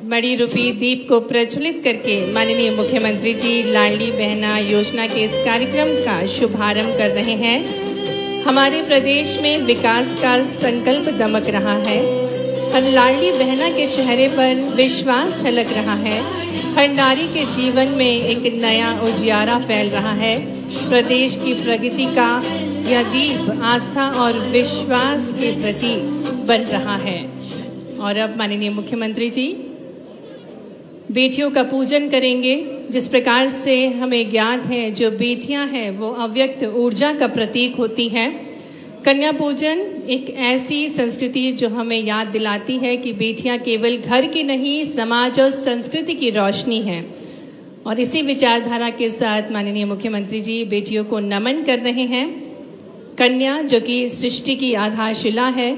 मणि रूपी दीप को प्रज्वलित करके माननीय मुख्यमंत्री जी लाडली बहना योजना के इस कार्यक्रम का शुभारंभ कर रहे हैं। हमारे प्रदेश में विकास का संकल्प दमक रहा है। हर लाडली बहना के चेहरे पर विश्वास झलक रहा है। हर नारी के जीवन में एक नया उजियारा फैल रहा है। प्रदेश की प्रगति का यह दीप आस्था और विश्वास के प्रतीक बन रहा है। और अब माननीय मुख्यमंत्री जी बेटियों का पूजन करेंगे। जिस प्रकार से हमें ज्ञात है जो बेटियां हैं वो अव्यक्त ऊर्जा का प्रतीक होती हैं। कन्या पूजन एक ऐसी संस्कृति जो हमें याद दिलाती है कि बेटियां केवल घर की नहीं समाज और संस्कृति की रोशनी है। और इसी विचारधारा के साथ माननीय मुख्यमंत्री जी बेटियों को नमन कर रहे हैं। कन्या जो कि सृष्टि की आधारशिला है,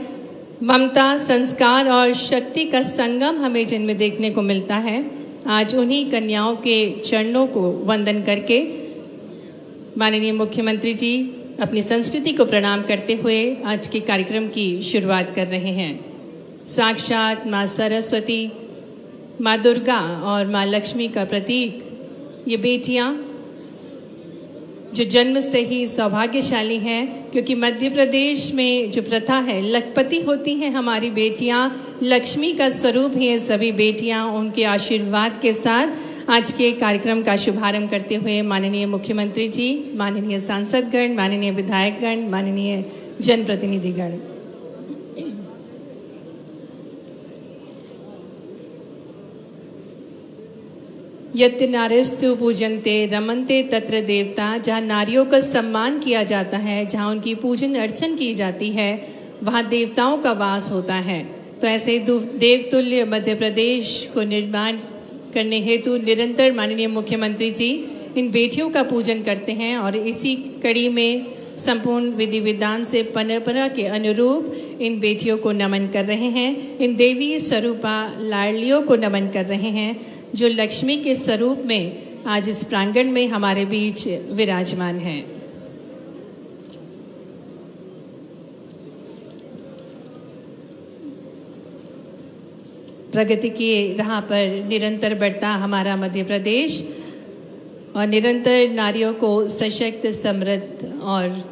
ममता, संस्कार और शक्ति का संगम हमें जन्म देखने को मिलता है। आज उन्हीं कन्याओं के चरणों को वंदन करके माननीय मुख्यमंत्री जी अपनी संस्कृति को प्रणाम करते हुए आज के कार्यक्रम की शुरुआत कर रहे हैं। साक्षात माँ सरस्वती, माँ दुर्गा और माँ लक्ष्मी का प्रतीक ये बेटियां जो जन्म से ही सौभाग्यशाली हैं, क्योंकि मध्य प्रदेश में जो प्रथा है लखपति होती हैं हमारी बेटियां, लक्ष्मी का स्वरूप ही है सभी बेटियां। उनके आशीर्वाद के साथ आज के कार्यक्रम का शुभारंभ करते हुए माननीय मुख्यमंत्री जी, माननीय सांसदगण, माननीय विधायकगण, माननीय जनप्रतिनिधिगण, यत् नारीस्तु पूजन्ते रमन्ते तत्र देवता। जहाँ नारियों का सम्मान किया जाता है, जहाँ उनकी पूजन अर्चन की जाती है, वहाँ देवताओं का वास होता है। तो ऐसे देवतुल्य मध्य प्रदेश को निर्माण करने हेतु निरंतर माननीय मुख्यमंत्री जी इन बेटियों का पूजन करते हैं। और इसी कड़ी में संपूर्ण विधि विधान से परंपरा के अनुरूप इन बेटियों को नमन कर रहे हैं। इन देवी स्वरूपा लाडलियों को नमन कर रहे हैं जो लक्ष्मी के स्वरूप में आज इस प्रांगण में हमारे बीच विराजमान हैं। प्रगति की राह पर निरंतर बढ़ता हमारा मध्य प्रदेश और निरंतर नारियों को सशक्त, समृद्ध और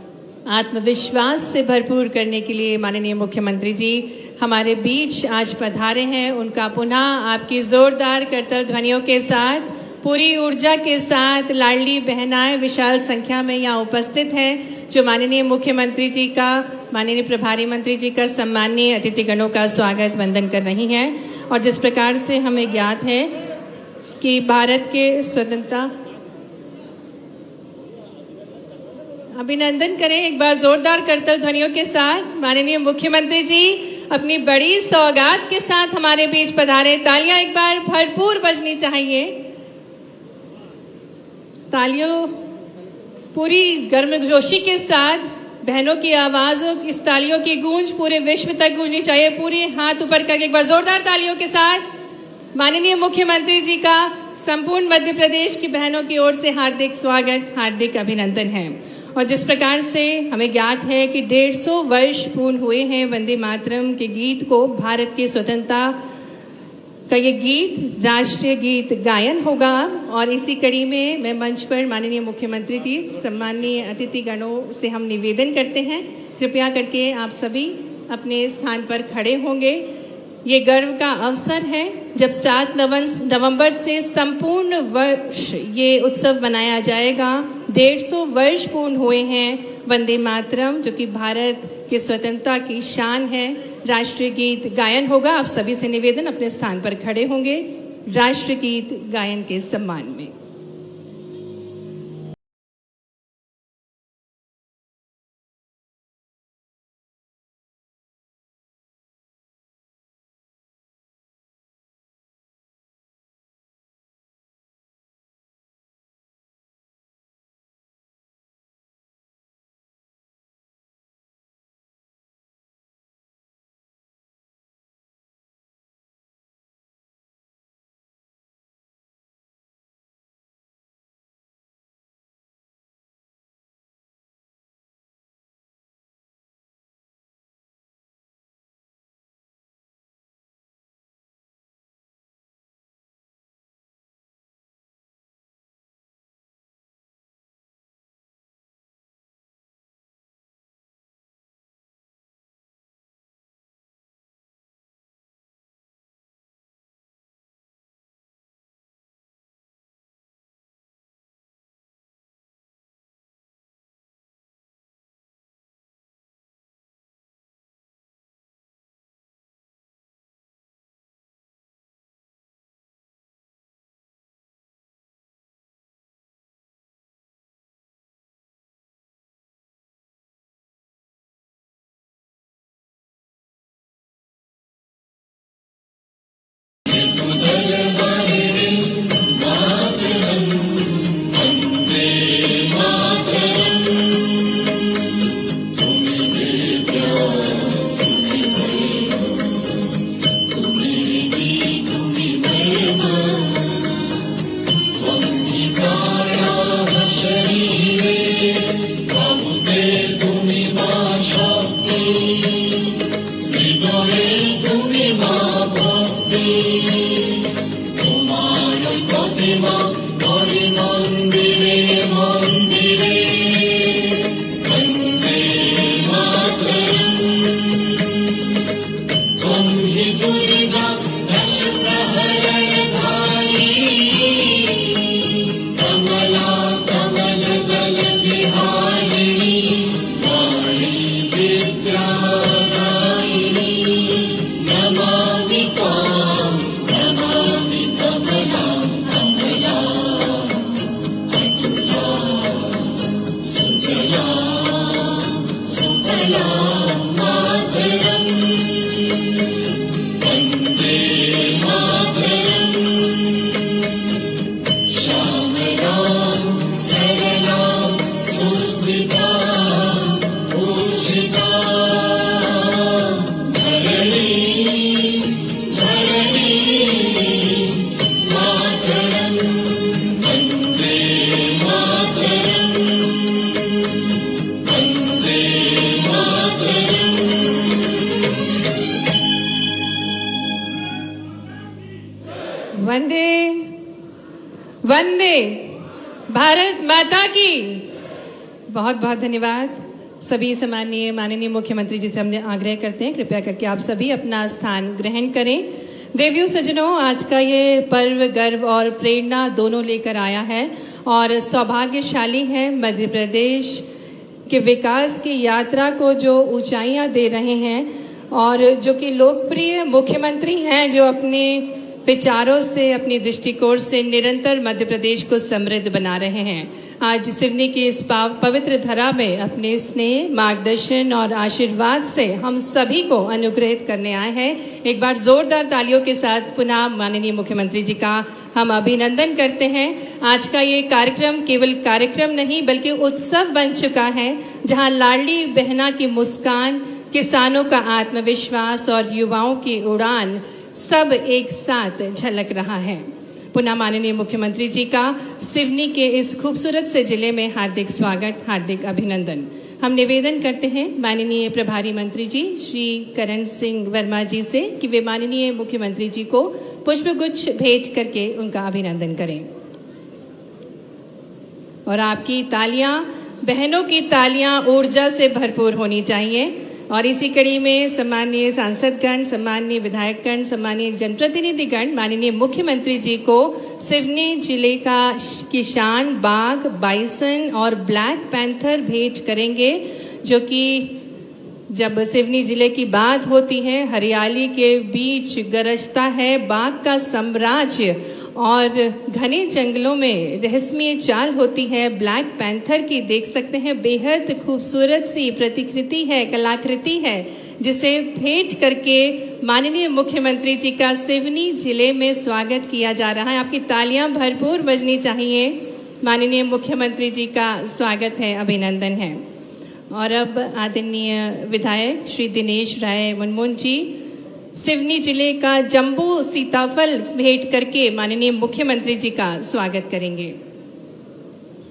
आत्मविश्वास से भरपूर करने के लिए माननीय मुख्यमंत्री जी हमारे बीच आज पधारे हैं। उनका पुनः आपकी जोरदार करतल ध्वनियों के साथ, पूरी ऊर्जा के साथ लाडली बहनाएं विशाल संख्या में यहाँ उपस्थित हैं जो माननीय मुख्यमंत्री जी का, माननीय प्रभारी मंत्री जी का, सम्मानीय अतिथिगणों का स्वागत वंदन कर रही हैं। और जिस प्रकार से हमें ज्ञात है कि भारत के स्वतंत्रता, अभिनंदन करें एक बार जोरदार करतल ध्वनियों के साथ। माननीय मुख्यमंत्री जी अपनी बड़ी सौगात के साथ हमारे बीच पधारे। तालियां एक बार भरपूर बजनी चाहिए। तालियों पूरी गर्मजोशी के साथ बहनों की आवाजों, इस तालियों की गूंज पूरे विश्व तक गूंजनी चाहिए। पूरे हाथ ऊपर करके एक बार जोरदार तालियों के साथ माननीय मुख्यमंत्री जी का संपूर्ण मध्य प्रदेश की बहनों की ओर से हार्दिक स्वागत, हार्दिक अभिनंदन है। और जिस प्रकार से हमें ज्ञात है कि 150 वर्ष पूर्ण हुए हैं वंदे मातरम के गीत को, भारत की स्वतंत्रता का ये गीत राष्ट्रीय गीत गायन होगा। और इसी कड़ी में मैं मंच पर माननीय मुख्यमंत्री जी, सम्मानीय अतिथिगणों से हम निवेदन करते हैं कृपया करके आप सभी अपने स्थान पर खड़े होंगे। ये गर्व का अवसर है जब 7 नवंबर से संपूर्ण वर्ष ये उत्सव मनाया जाएगा। 150 वर्ष पूर्ण हुए हैं वंदे मातरम जो कि भारत की स्वतंत्रता की शान है। राष्ट्रीय गीत गायन होगा। आप सभी से निवेदन अपने स्थान पर खड़े होंगे राष्ट्रीय गीत गायन के सम्मान में। वंदे वंदे भारत माता की। बहुत बहुत धन्यवाद। सभी सम्माननीय माननीय मुख्यमंत्री जी से हमने आग्रह करते हैं, कृपया करके आप सभी अपना स्थान ग्रहण करें। देवियों सज्जनों, आज का ये पर्व गर्व और प्रेरणा दोनों लेकर आया है और सौभाग्यशाली है मध्य प्रदेश के विकास की यात्रा को जो ऊंचाइयां दे रहे हैं और जो कि लोकप्रिय मुख्यमंत्री हैं, जो अपने विचारों से, अपनी दृष्टिकोण से निरंतर मध्य प्रदेश को समृद्ध बना रहे हैं। आज सिवनी की इस पवित्र धरा में अपने स्नेह, मार्गदर्शन और आशीर्वाद से हम सभी को अनुग्रहित करने आए हैं। एक बार जोरदार तालियों के साथ पुनः माननीय मुख्यमंत्री जी का हम अभिनंदन करते हैं। आज का ये कार्यक्रम केवल कार्यक्रम नहीं बल्कि उत्सव बन चुका है, जहां लाडली बहना की मुस्कान, किसानों का आत्मविश्वास और युवाओं की उड़ान सब एक साथ झलक रहा है। पुनः माननीय मुख्यमंत्री जी का सिवनी के इस खूबसूरत से जिले में हार्दिक स्वागत, हार्दिक अभिनंदन। हम निवेदन करते हैं माननीय प्रभारी मंत्री जी श्री करण सिंह वर्मा जी से कि वे माननीय मुख्यमंत्री जी को पुष्पगुच्छ भेंट करके उनका अभिनंदन करें। और आपकी तालियां, बहनों की तालियां ऊर्जा से भरपूर होनी चाहिए। और इसी कड़ी में सम्माननीय सांसदगण, सम्माननीय विधायकगण, सम्माननीय जनप्रतिनिधिगण माननीय मुख्यमंत्री जी को सिवनी जिले का किसान बाघ, बाइसन और ब्लैक पैंथर भेंट करेंगे, जो कि जब सिवनी जिले की बात होती है, हरियाली के बीच गरजता है बाघ का साम्राज्य और घने जंगलों में रहस्यमय चाल होती है ब्लैक पैंथर की। देख सकते हैं बेहद खूबसूरत सी प्रतिकृति है, कलाकृति है, जिसे भेंट करके माननीय मुख्यमंत्री जी का सिवनी जिले में स्वागत किया जा रहा है। आपकी तालियां भरपूर बजनी चाहिए। माननीय मुख्यमंत्री जी का स्वागत है, अभिनंदन है। और अब आदरणीय विधायक श्री दिनेश राय मुनमुन जी सिवनी जिले का जंबो सीताफल भेंट करके माननीय मुख्यमंत्री जी का स्वागत करेंगे।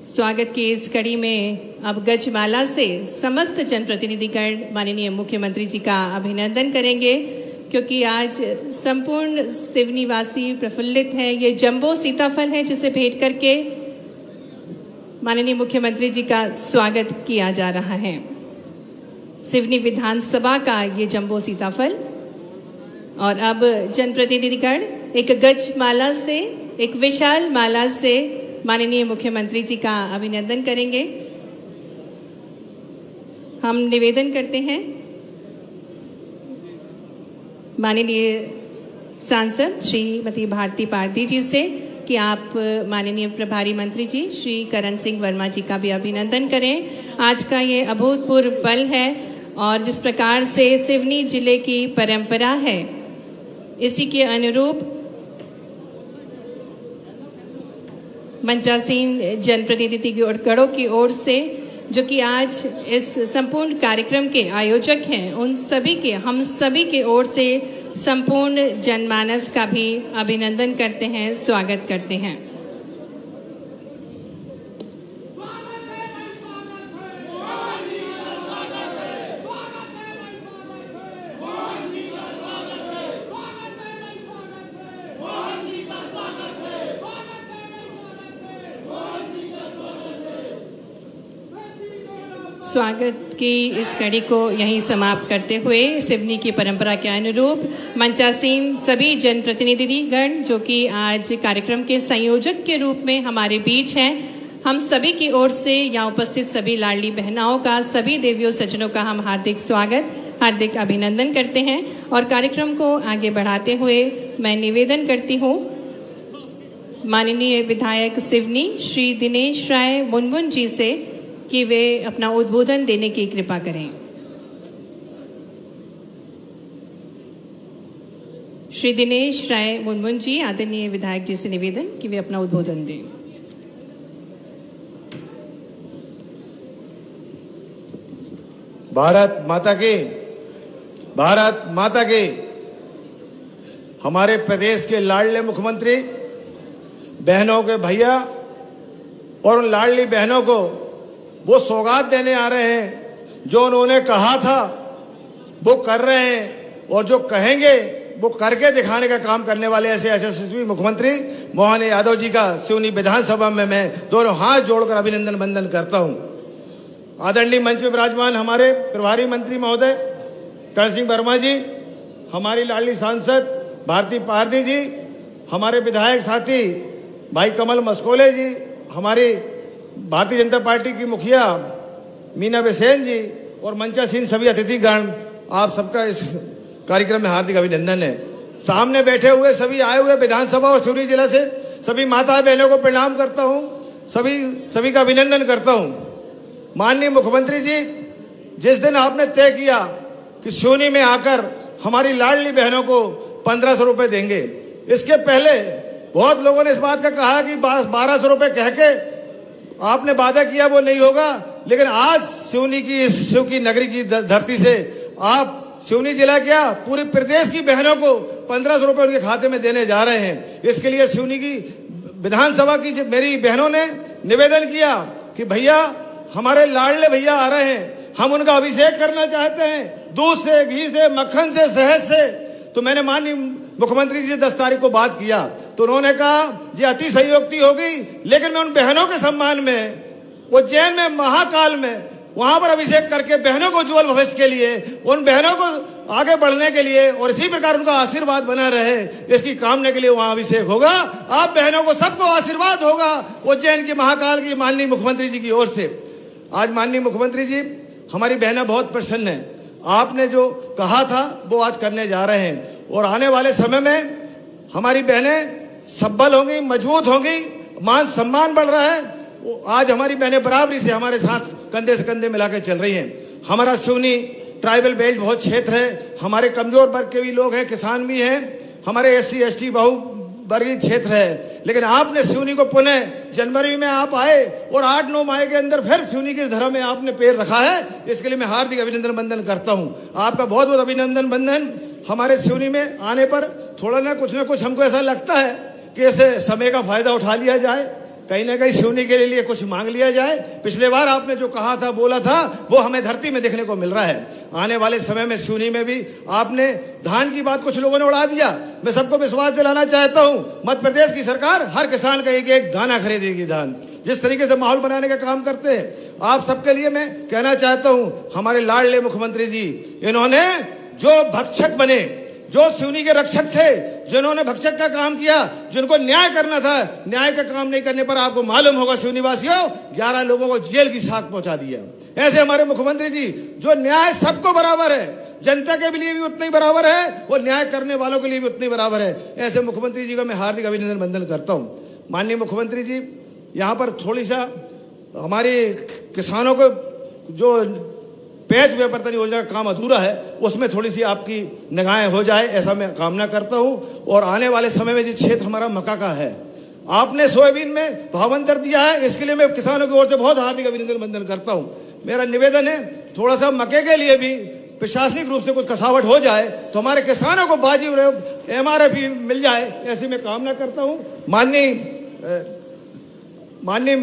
स्वागत की इस कड़ी में अब गजमाला से समस्त जनप्रतिनिधिगण माननीय मुख्यमंत्री जी का अभिनंदन करेंगे, क्योंकि आज संपूर्ण सिवनी वासी प्रफुल्लित है। ये जंबो सीताफल है जिसे भेंट करके माननीय मुख्यमंत्री जी का स्वागत किया जा रहा है। सिवनी विधानसभा का ये जंबो सीताफल। और अब जनप्रतिनिधिगण एक गज माला से, एक विशाल माला से माननीय मुख्यमंत्री जी का अभिनंदन करेंगे। हम निवेदन करते हैं माननीय सांसद श्रीमती भारती पारधी जी से कि आप माननीय प्रभारी मंत्री जी श्री करण सिंह वर्मा जी का भी अभिनंदन करें। आज का ये अभूतपूर्व पल है और जिस प्रकार से सिवनी जिले की परंपरा है, इसी के अनुरूप मंचासीन जनप्रतिनिधिगणों की ओर से, जो कि आज इस संपूर्ण कार्यक्रम के आयोजक हैं, उन सभी के, हम सभी के ओर से संपूर्ण जनमानस का भी अभिनंदन करते हैं, स्वागत करते हैं। स्वागत की इस कड़ी को यहीं समाप्त करते हुए सिवनी की परंपरा के अनुरूप मंचासीन सभी जनप्रतिनिधिगण जो कि आज कार्यक्रम के संयोजक के रूप में हमारे बीच हैं, हम सभी की ओर से यहाँ उपस्थित सभी लाडली बहनाओं का, सभी देवियों सज्जनों का हम हार्दिक स्वागत, हार्दिक अभिनंदन करते हैं। और कार्यक्रम को आगे बढ़ाते हुए मैं निवेदन करती हूँ माननीय विधायक सिवनी श्री दिनेश राय मुनमुन जी से कि वे अपना उद्बोधन देने की कृपा करें। श्री दिनेश राय मुनमुन जी, आदरणीय विधायक जी से निवेदन कि वे अपना उद्बोधन दें। भारत माता की, भारत माता की। हमारे प्रदेश के लाडले मुख्यमंत्री बहनों के भैया और उन लाडली बहनों को वो सौगात देने आ रहे हैं। जो उन्होंने कहा था वो कर रहे हैं और जो कहेंगे वो करके दिखाने का काम करने वाले ऐसे यशस्वी मुख्यमंत्री मोहन यादव जी का सिवनी विधानसभा में मैं दोनों हाथ जोड़कर अभिनंदन वंदन करता हूं। आदरणीय मंच में विराजमान हमारे प्रभारी मंत्री महोदय कर्ण सिंह वर्मा जी, हमारी लाडली सांसद भारती पारदी जी, हमारे विधायक साथी भाई कमल मस्कोले जी, हमारी भारतीय जनता पार्टी की मुखिया मीना बेसेन जी और मंचासीन सभी अतिथिगण, आप सबका इस कार्यक्रम में हार्दिक अभिनंदन है। सामने बैठे हुए सभी आए हुए विधानसभा और सिवनी जिला से सभी माता बहनों को प्रणाम करता हूं, सभी का अभिनंदन करता हूं। माननीय मुख्यमंत्री जी, जिस दिन आपने तय किया कि सिवनी में आकर हमारी लाडली बहनों को 1500 रुपए देंगे, इसके पहले बहुत लोगों ने इस बात का कहा कि 1200 रुपए कह के आपने वादा किया वो नहीं होगा, लेकिन आज सिवनी की इस शिव की नगरी की धरती से आप सिवनी जिला क्या पूरे प्रदेश की बहनों को 1500 रुपए उनके खाते में देने जा रहे हैं। इसके लिए सिवनी की विधानसभा की मेरी बहनों ने निवेदन किया कि भैया हमारे लाडले भैया आ रहे हैं, हम उनका अभिषेक करना चाहते हैं दूध से, घी से, मक्खन से, शहद से। तो मैंने माननीय मुख्यमंत्री जी से 10 तारीख को बात किया तो उन्होंने कहा ये अति संयोक्ति होगी, लेकिन मैं उन बहनों के सम्मान में उज्जैन में महाकाल में वहां पर अभिषेक करके बहनों को उज्जवल भविष्य के लिए, उन बहनों को आगे बढ़ने के लिए और इसी प्रकार उनका आशीर्वाद बना रहे इसकी कामना के लिए वहां अभिषेक होगा। आप बहनों को सबको आशीर्वाद होगा उज्जैन के महाकाल की माननीय मुख्यमंत्री जी की ओर से। आज माननीय मुख्यमंत्री जी, हमारी बहनें बहुत प्रसन्न है, आपने जो कहा था वो आज करने जा रहे हैं और आने वाले समय में हमारी बहनें सबल होंगी, मजबूत होंगी, मान सम्मान बढ़ रहा है। आज हमारी बहनें बराबरी से हमारे साथ कंधे से कंधे मिलाकर चल रही हैं। हमारा सिवनी ट्राइबल बेल्ट बहुत क्षेत्र है, हमारे कमजोर वर्ग के भी लोग हैं, किसान भी हैं, हमारे SC ST बहुवर्गीय क्षेत्र है, लेकिन आपने सिवनी को पुनः जनवरी में आप आए और 8-9 माह के अंदर फिर सिवनी की धरा में आपने पैर रखा है, इसके लिए मैं हार्दिक अभिनंदन वंदन करता हूं। आपका बहुत बहुत अभिनंदन वंदन। हमारे सिवनी में आने पर थोड़ा ना कुछ हमको ऐसा लगता है कि ऐसे समय का फायदा उठा लिया जाए, कहीं ना कहीं सिवनी के लिए कुछ मांग लिया जाए। पिछले बार आपने जो कहा था, बोला था, वो हमें धरती में देखने को मिल रहा है। आने वाले समय में सिवनी में भी आपने धान की बात कुछ लोगों ने उड़ा दिया, मैं सबको विश्वास दिलाना चाहता हूं, मध्य प्रदेश की सरकार हर किसान का एक एक दाना खरीदेगी धान। जिस तरीके से माहौल बनाने का काम करते हैं आप सबके लिए मैं कहना चाहता हूं, हमारे लाडले मुख्यमंत्री जी, इन्होंने जो भक्षक बने, जो सिवनी के रक्षक थे, जिन्होंने भक्षक का काम किया, जिनको न्याय करना था, न्याय का काम नहीं करने पर आपको मालूम होगा सिवनी वासियों, 11 लोगों को जेल की साख पहुंचा दिया। ऐसे हमारे मुख्यमंत्री जी, जो न्याय सबको बराबर है, जनता के लिए भी उतना ही बराबर है और न्याय करने वालों के लिए भी उतना ही बराबर है, ऐसे मुख्यमंत्री जी का मैं हार्दिक अभिनंदन वंदन करता हूं। माननीय मुख्यमंत्री जी, यहाँ पर थोड़ी सा हमारे किसानों को जो पेच विवर्तन योजना का काम अधूरा है, उसमें थोड़ी सी आपकी निगाहें हो जाए, ऐसा मैं कामना करता हूं। और आने वाले समय में जिस क्षेत्र हमारा मक्का का है, आपने सोयाबीन में भावांतर दिया है, इसके लिए मैं किसानों की ओर से बहुत हार्दिक अभिनंदन वंदन करता हूं। मेरा निवेदन है, थोड़ा सा मक्के के लिए भी प्रशासनिक रूप से कुछ कसावट हो जाए तो हमारे किसानों को वाजिब MRP मिल जाए, ऐसी मैं कामना करता हूं। माननीय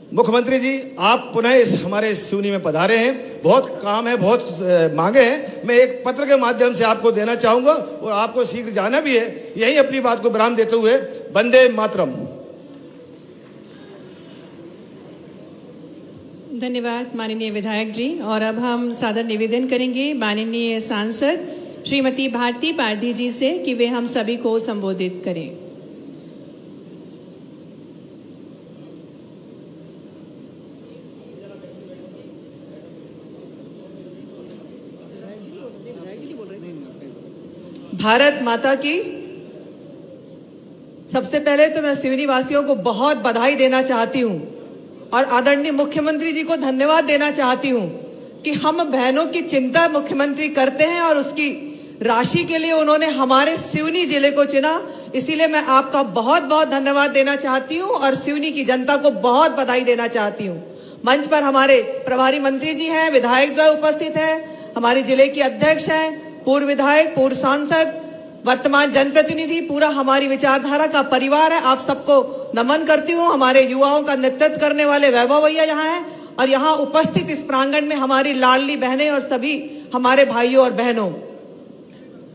मुख्यमंत्री जी, आप पुनः इस हमारे सिवनी में पधारे हैं, बहुत काम है, बहुत मांगे हैं, मैं एक पत्र के माध्यम से आपको देना चाहूंगा और आपको शीघ्र जाना भी है। यही अपनी बात को विराम देते हुए वंदे मातरम। धन्यवाद माननीय विधायक जी। और अब हम सादर निवेदन करेंगे माननीय सांसद श्रीमती भारती पारधी जी से कि वे हम सभी को संबोधित करें। भारत माता की। सबसे पहले तो मैं सिवनी वासियों को बहुत बधाई देना चाहती हूं और आदरणीय मुख्यमंत्री जी को धन्यवाद देना चाहती हूं कि हम बहनों की चिंता मुख्यमंत्री करते हैं और उसकी राशि के लिए उन्होंने हमारे सिवनी जिले को चुना। इसीलिए मैं आपका बहुत बहुत धन्यवाद देना चाहती हूं और सिवनी की जनता को बहुत बधाई देना चाहती हूं। मंच पर हमारे प्रभारी मंत्री जी हैं, विधायक द्वय उपस्थित है, हमारे जिले के अध्यक्ष हैं, पूर्व विधायक, पूर्व सांसद, वर्तमान जनप्रतिनिधि, पूरा हमारी विचारधारा का परिवार है। आप सबको नमन करती हूँ। हमारे युवाओं का नेतृत्व करने वाले वैभव भैया यहाँ हैं और यहाँ उपस्थित इस प्रांगण में हमारी लाडली बहनें और सभी हमारे भाइयों और बहनों,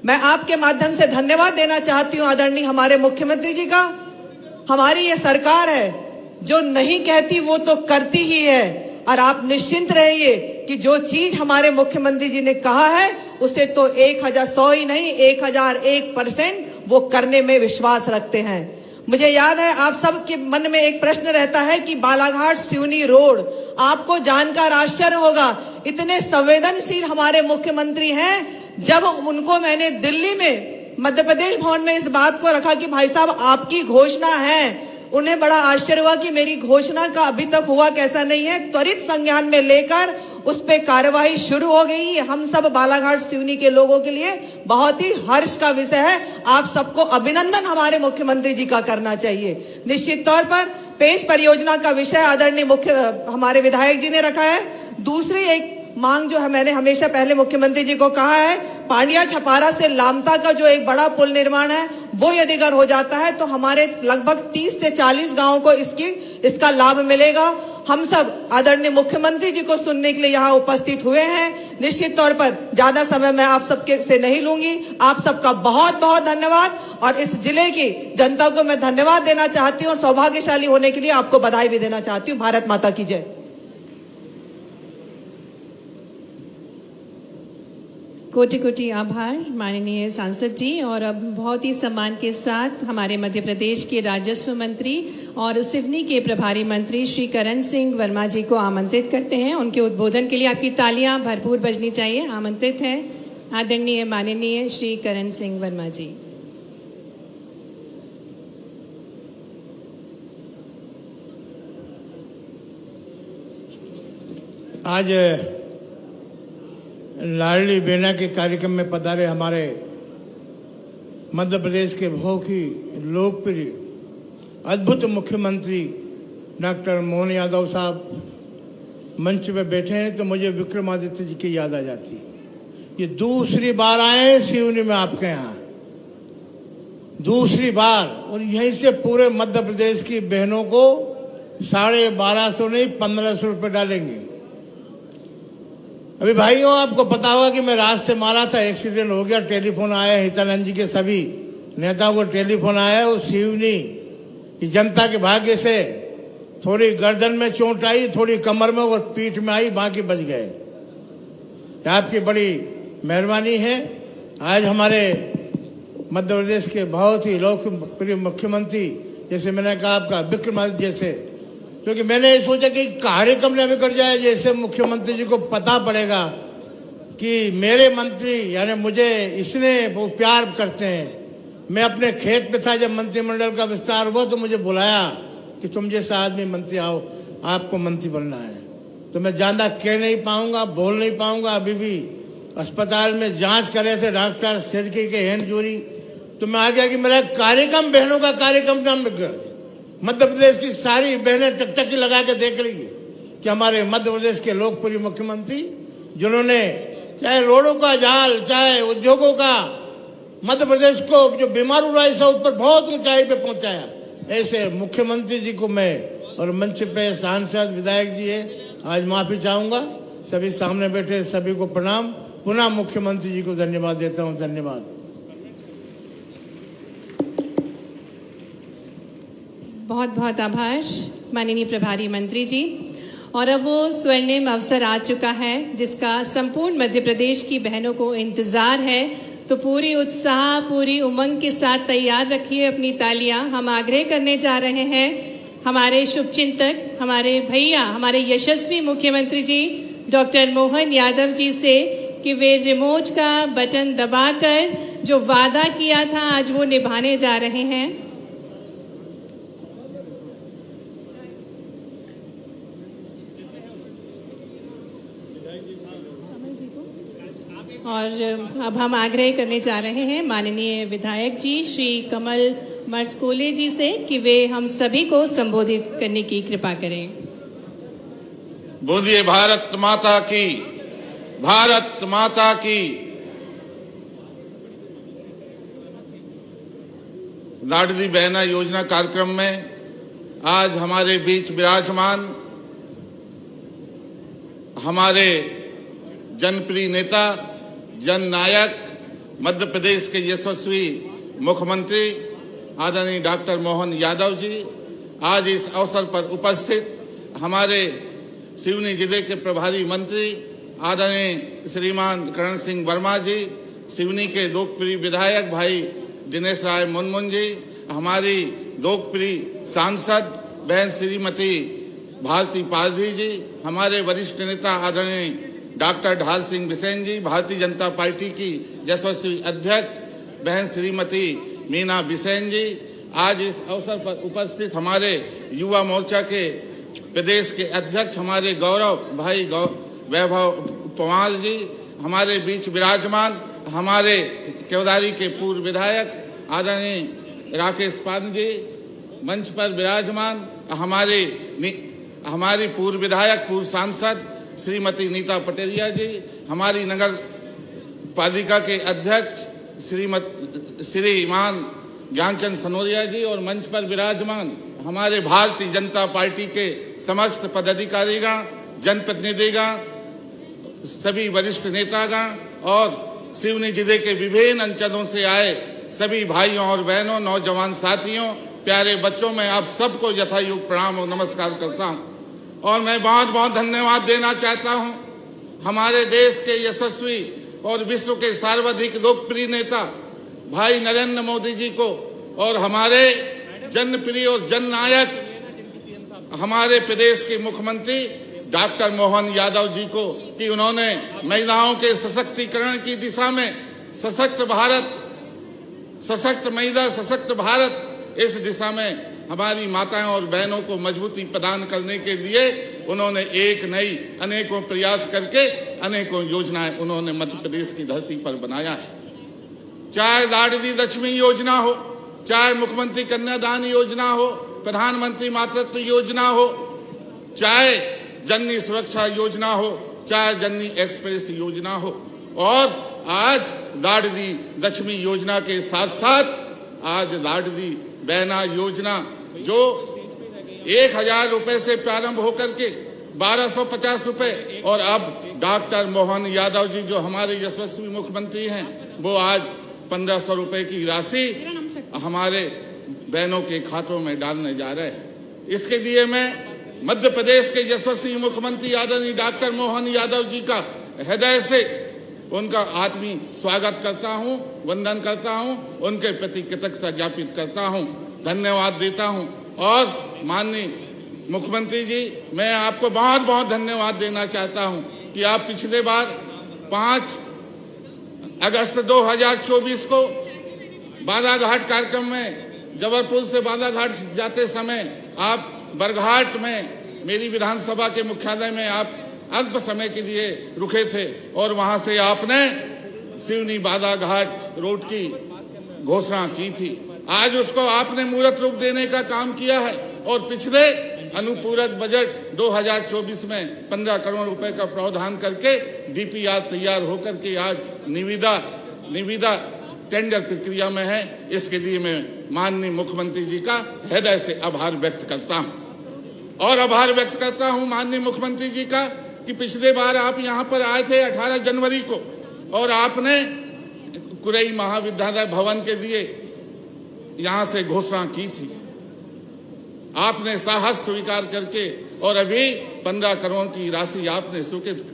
मैं आपके माध्यम से धन्यवाद देना चाहती हूं आदरणीय हमारे मुख्यमंत्री जी का। हमारी ये सरकार है जो नहीं कहती वो तो करती ही है, और आप निश्चिंत रहिए कि जो चीज हमारे मुख्यमंत्री जी ने कहा है उसे तो 1,100 ही नहीं 1001% वो करने में विश्वास रखते हैं। मुझे याद है आप सब के मन में एक प्रश्न रहता है कि बालाघाट सिवनी रोड, आपको जानकर आश्चर्य होगा इतने संवेदनशील हमारे मुख्यमंत्री हैं। जब उनको मैंने दिल्ली में मध्य प्रदेश भवन में इस बात को रखा कि भाई साहब आपकी घोषणा है, उन्हें बड़ा आश्चर्य हुआ कि मेरी घोषणा का अभी तक हुआ कैसा नहीं है। त्वरित संज्ञान में लेकर उस पे कार्यवाही शुरू हो गई। हम सब बालाघाट सिवनी के लोगों के लिए बहुत ही हर्ष का विषय है। आप सबको अभिनंदन हमारे मुख्यमंत्री जी का करना चाहिए। निश्चित तौर पर पेश परियोजना का विषय आदरणीय हमारे विधायक जी ने रखा है। दूसरी एक मांग जो है, मैंने हमेशा पहले मुख्यमंत्री जी को कहा है, पांडिया छपारा से लामता का जो एक बड़ा पुल निर्माण है वो यदि अगर हो जाता है तो हमारे लगभग 30 से 40 गांवों को इसका लाभ मिलेगा। हम सब आदरणीय मुख्यमंत्री जी को सुनने के लिए यहाँ उपस्थित हुए हैं। निश्चित तौर पर ज्यादा समय मैं आप सबके से नहीं लूंगी। आप सबका बहुत बहुत धन्यवाद, और इस जिले की जनता को मैं धन्यवाद देना चाहती हूँ और सौभाग्यशाली होने के लिए आपको बधाई भी देना चाहती हूँ। भारत माता की जय। कोटि कोटि आभार माननीय सांसद जी। और अब बहुत ही सम्मान के साथ हमारे मध्य प्रदेश के राजस्व मंत्री और सिवनी के प्रभारी मंत्री श्री करण सिंह वर्मा जी को आमंत्रित करते हैं। उनके उद्बोधन के लिए आपकी तालियां भरपूर बजनी चाहिए। आमंत्रित हैं आदरणीय माननीय श्री करण सिंह वर्मा जी। आज लाडली बहना के कार्यक्रम में पधारे हमारे मध्य प्रदेश के बहुत ही लोकप्रिय अद्भुत मुख्यमंत्री डॉक्टर मोहन यादव साहब मंच पे बैठे हैं तो मुझे विक्रमादित्य जी की याद आ जाती है। ये दूसरी बार आए हैं सिवनी में आपके यहाँ, दूसरी बार, और यहीं से पूरे मध्य प्रदेश की बहनों को 1250 नहीं 1500 रुपये डालेंगे। अभी भाइयों आपको पता होगा कि मैं रास्ते मारा था, एक्सीडेंट हो गया, टेलीफोन आया, हितानंद जी के सभी नेताओं को टेलीफोन आया। और सिवनी की जनता के भाग्य से थोड़ी गर्दन में चोट आई, थोड़ी कमर में और पीठ में आई, बाकी बच गए। आपकी बड़ी मेहरबानी है। आज हमारे मध्य प्रदेश के बहुत ही लोकप्रिय मुख्यमंत्री, जैसे मैंने कहा आपका विक्रमादित्य जैसे, क्योंकि मैंने सोचा कि कार्यक्रम न बिगड़ जाए, जैसे मुख्यमंत्री जी को पता पड़ेगा कि मेरे मंत्री यानी मुझे इसने वो प्यार करते हैं। मैं अपने खेत पे था जब मंत्रिमंडल का विस्तार हुआ तो मुझे बुलाया कि तुम जैसा आदमी मंत्री आओ, आपको मंत्री बनना है। तो मैं ज़्यादा कह नहीं पाऊंगा, बोल नहीं पाऊंगा। अभी भी अस्पताल में जांच कर रहे थे डॉक्टर सिरकी के हैंड चोरी, तो मैं आ गया कि मेरा कार्यक्रम बहनों का कार्यक्रम नाम बिगड़। मध्य प्रदेश की सारी बहनें टकटकी लगा के देख रही है कि हमारे मध्य प्रदेश के लोकप्रिय मुख्यमंत्री, जिन्होंने चाहे रोडों का जाल, चाहे उद्योगों का, मध्य प्रदेश को जो बीमार हुआ है सब ऊपर बहुत ऊंचाई पे पहुंचाया, ऐसे मुख्यमंत्री जी को मैं, और मंच पे सांसद विधायक जी है, आज माफी चाहूंगा। सभी सामने बैठे सभी को प्रणाम। पुनः मुख्यमंत्री जी को धन्यवाद देता हूं। धन्यवाद। बहुत बहुत आभार माननीय प्रभारी मंत्री जी। और अब वो स्वर्णिम अवसर आ चुका है जिसका संपूर्ण मध्य प्रदेश की बहनों को इंतजार है। तो पूरी उत्साह, पूरी उमंग के साथ तैयार रखिए अपनी तालियां। हम आग्रह करने जा रहे हैं हमारे शुभचिंतक, हमारे भैया, हमारे यशस्वी मुख्यमंत्री जी डॉक्टर मोहन यादव जी से कि वे रिमोट का बटन दबाकर जो वादा किया था आज वो निभाने जा रहे हैं। और अब हम आग्रह करने जा रहे हैं माननीय विधायक जी श्री कमल मर्सकोले जी से कि वे हम सभी को संबोधित करने की कृपा करें। बोलिए भारत माता की, भारत माता की। लाडली बहना योजना कार्यक्रम में आज हमारे बीच विराजमान हमारे जनप्रिय नेता, जननायक, मध्य प्रदेश के यशस्वी मुख्यमंत्री आदरणीय डॉक्टर मोहन यादव जी, आज इस अवसर पर उपस्थित हमारे सिवनी जिले के प्रभारी मंत्री आदरणीय श्रीमान करण सिंह वर्मा जी, सिवनी के लोकप्रिय विधायक भाई दिनेश राय मुनमुन जी, हमारी लोकप्रिय सांसद बहन श्रीमती भारती पारधी जी, हमारे वरिष्ठ नेता आदरणीय डॉक्टर ढाल सिंह बिसेन जी, भारतीय जनता पार्टी की यशस्वी अध्यक्ष बहन श्रीमती मीना बिसेन जी, आज इस अवसर पर उपस्थित हमारे युवा मोर्चा के प्रदेश के अध्यक्ष हमारे गौरव भाई वैभव पवार जी, हमारे बीच विराजमान हमारे केवदारी के पूर्व विधायक आदरणीय राकेश पान जी, मंच पर विराजमान हमारी पूर्व विधायक पूर्व सांसद श्रीमती नीता पटेरिया जी, हमारी नगर पालिका के अध्यक्ष श्रीमान ज्ञानचंद सनोरिया जी, और मंच पर विराजमान हमारे भारतीय जनता पार्टी के समस्त पदाधिकारीगण, जनप्रतिनिधिगण, सभी वरिष्ठ नेतागण और सिवनी जिले के विभिन्न अंचलों से आए सभी भाइयों और बहनों, नौजवान साथियों, प्यारे बच्चों, मैं आप सबको यथायोग प्रणाम और नमस्कार करता हूं। और मैं बहुत बहुत धन्यवाद देना चाहता हूं हमारे देश के यशस्वी और विश्व के सर्वाधिक लोकप्रिय नेता भाई नरेंद्र मोदी जी को, और हमारे जनप्रिय और जननायक हमारे प्रदेश के मुख्यमंत्री डॉक्टर मोहन यादव जी को, कि उन्होंने महिलाओं के सशक्तिकरण की दिशा में सशक्त महिला सशक्त भारत, इस दिशा में हमारी माताओं और बहनों को मजबूती प्रदान करने के लिए उन्होंने एक नई अनेकों प्रयास करके अनेकों योजनाएं उन्होंने मध्य प्रदेश की धरती पर बनाया है। चाहे लाडली लक्ष्मी योजना हो, चाहे मुख्यमंत्री कन्यादान योजना हो, प्रधानमंत्री मातृत्व योजना हो, चाहे जननी सुरक्षा योजना हो, चाहे जननी एक्सप्रेस योजना हो, और आज लाडली लक्ष्मी योजना के साथ साथ आज लाडली बहना योजना जो 1000 रुपए से प्रारंभ होकर के 1250 रुपए, और अब डॉक्टर मोहन यादव जी जो हमारे यशस्वी मुख्यमंत्री हैं, वो आज 1500 रुपए की राशि हमारे बहनों के खातों में डालने जा रहे हैं। इसके लिए मैं मध्य प्रदेश के यशस्वी मुख्यमंत्री आदरणीय डॉक्टर मोहन यादव जी का हृदय से उनका आत्मीय स्वागत करता हूं, वंदन करता हूं, उनके प्रति कृतज्ञता ज्ञापित करता हूं, धन्यवाद देता हूं। और माननीय मुख्यमंत्री जी, मैं आपको बहुत बहुत धन्यवाद देना चाहता हूं कि आप पिछले बार 5 अगस्त 2024 को बालाघाट कार्यक्रम में जबलपुर से बालाघाट जाते समय आप बरघाट में मेरी विधानसभा के मुख्यालय में आप अल्प समय के लिए रुके थे, और वहां से आपने सिवनी बालाघाट रोड की घोषणा की थी। आज उसको आपने मूर्त रूप देने का काम किया है, और पिछले अनुपूरक बजट 2024 में 15 करोड़ रुपए का प्रावधान करके डीपीआर तैयार होकर के आज निविदा टेंडर प्रक्रिया में है। इसके लिए मैं माननीय मुख्यमंत्री जी का हृदय से आभार व्यक्त करता हूं, और आभार व्यक्त करता हूं माननीय मुख्यमंत्री जी का कि पिछले बार आप यहां पर आए थे 18 जनवरी को, और आपने कुरई महाविद्यालय भवन के लिए यहां से घोषणा की थी। आपने साहस स्वीकार करके और अभी 15 करोड़ की राशि आपने स्वीकृत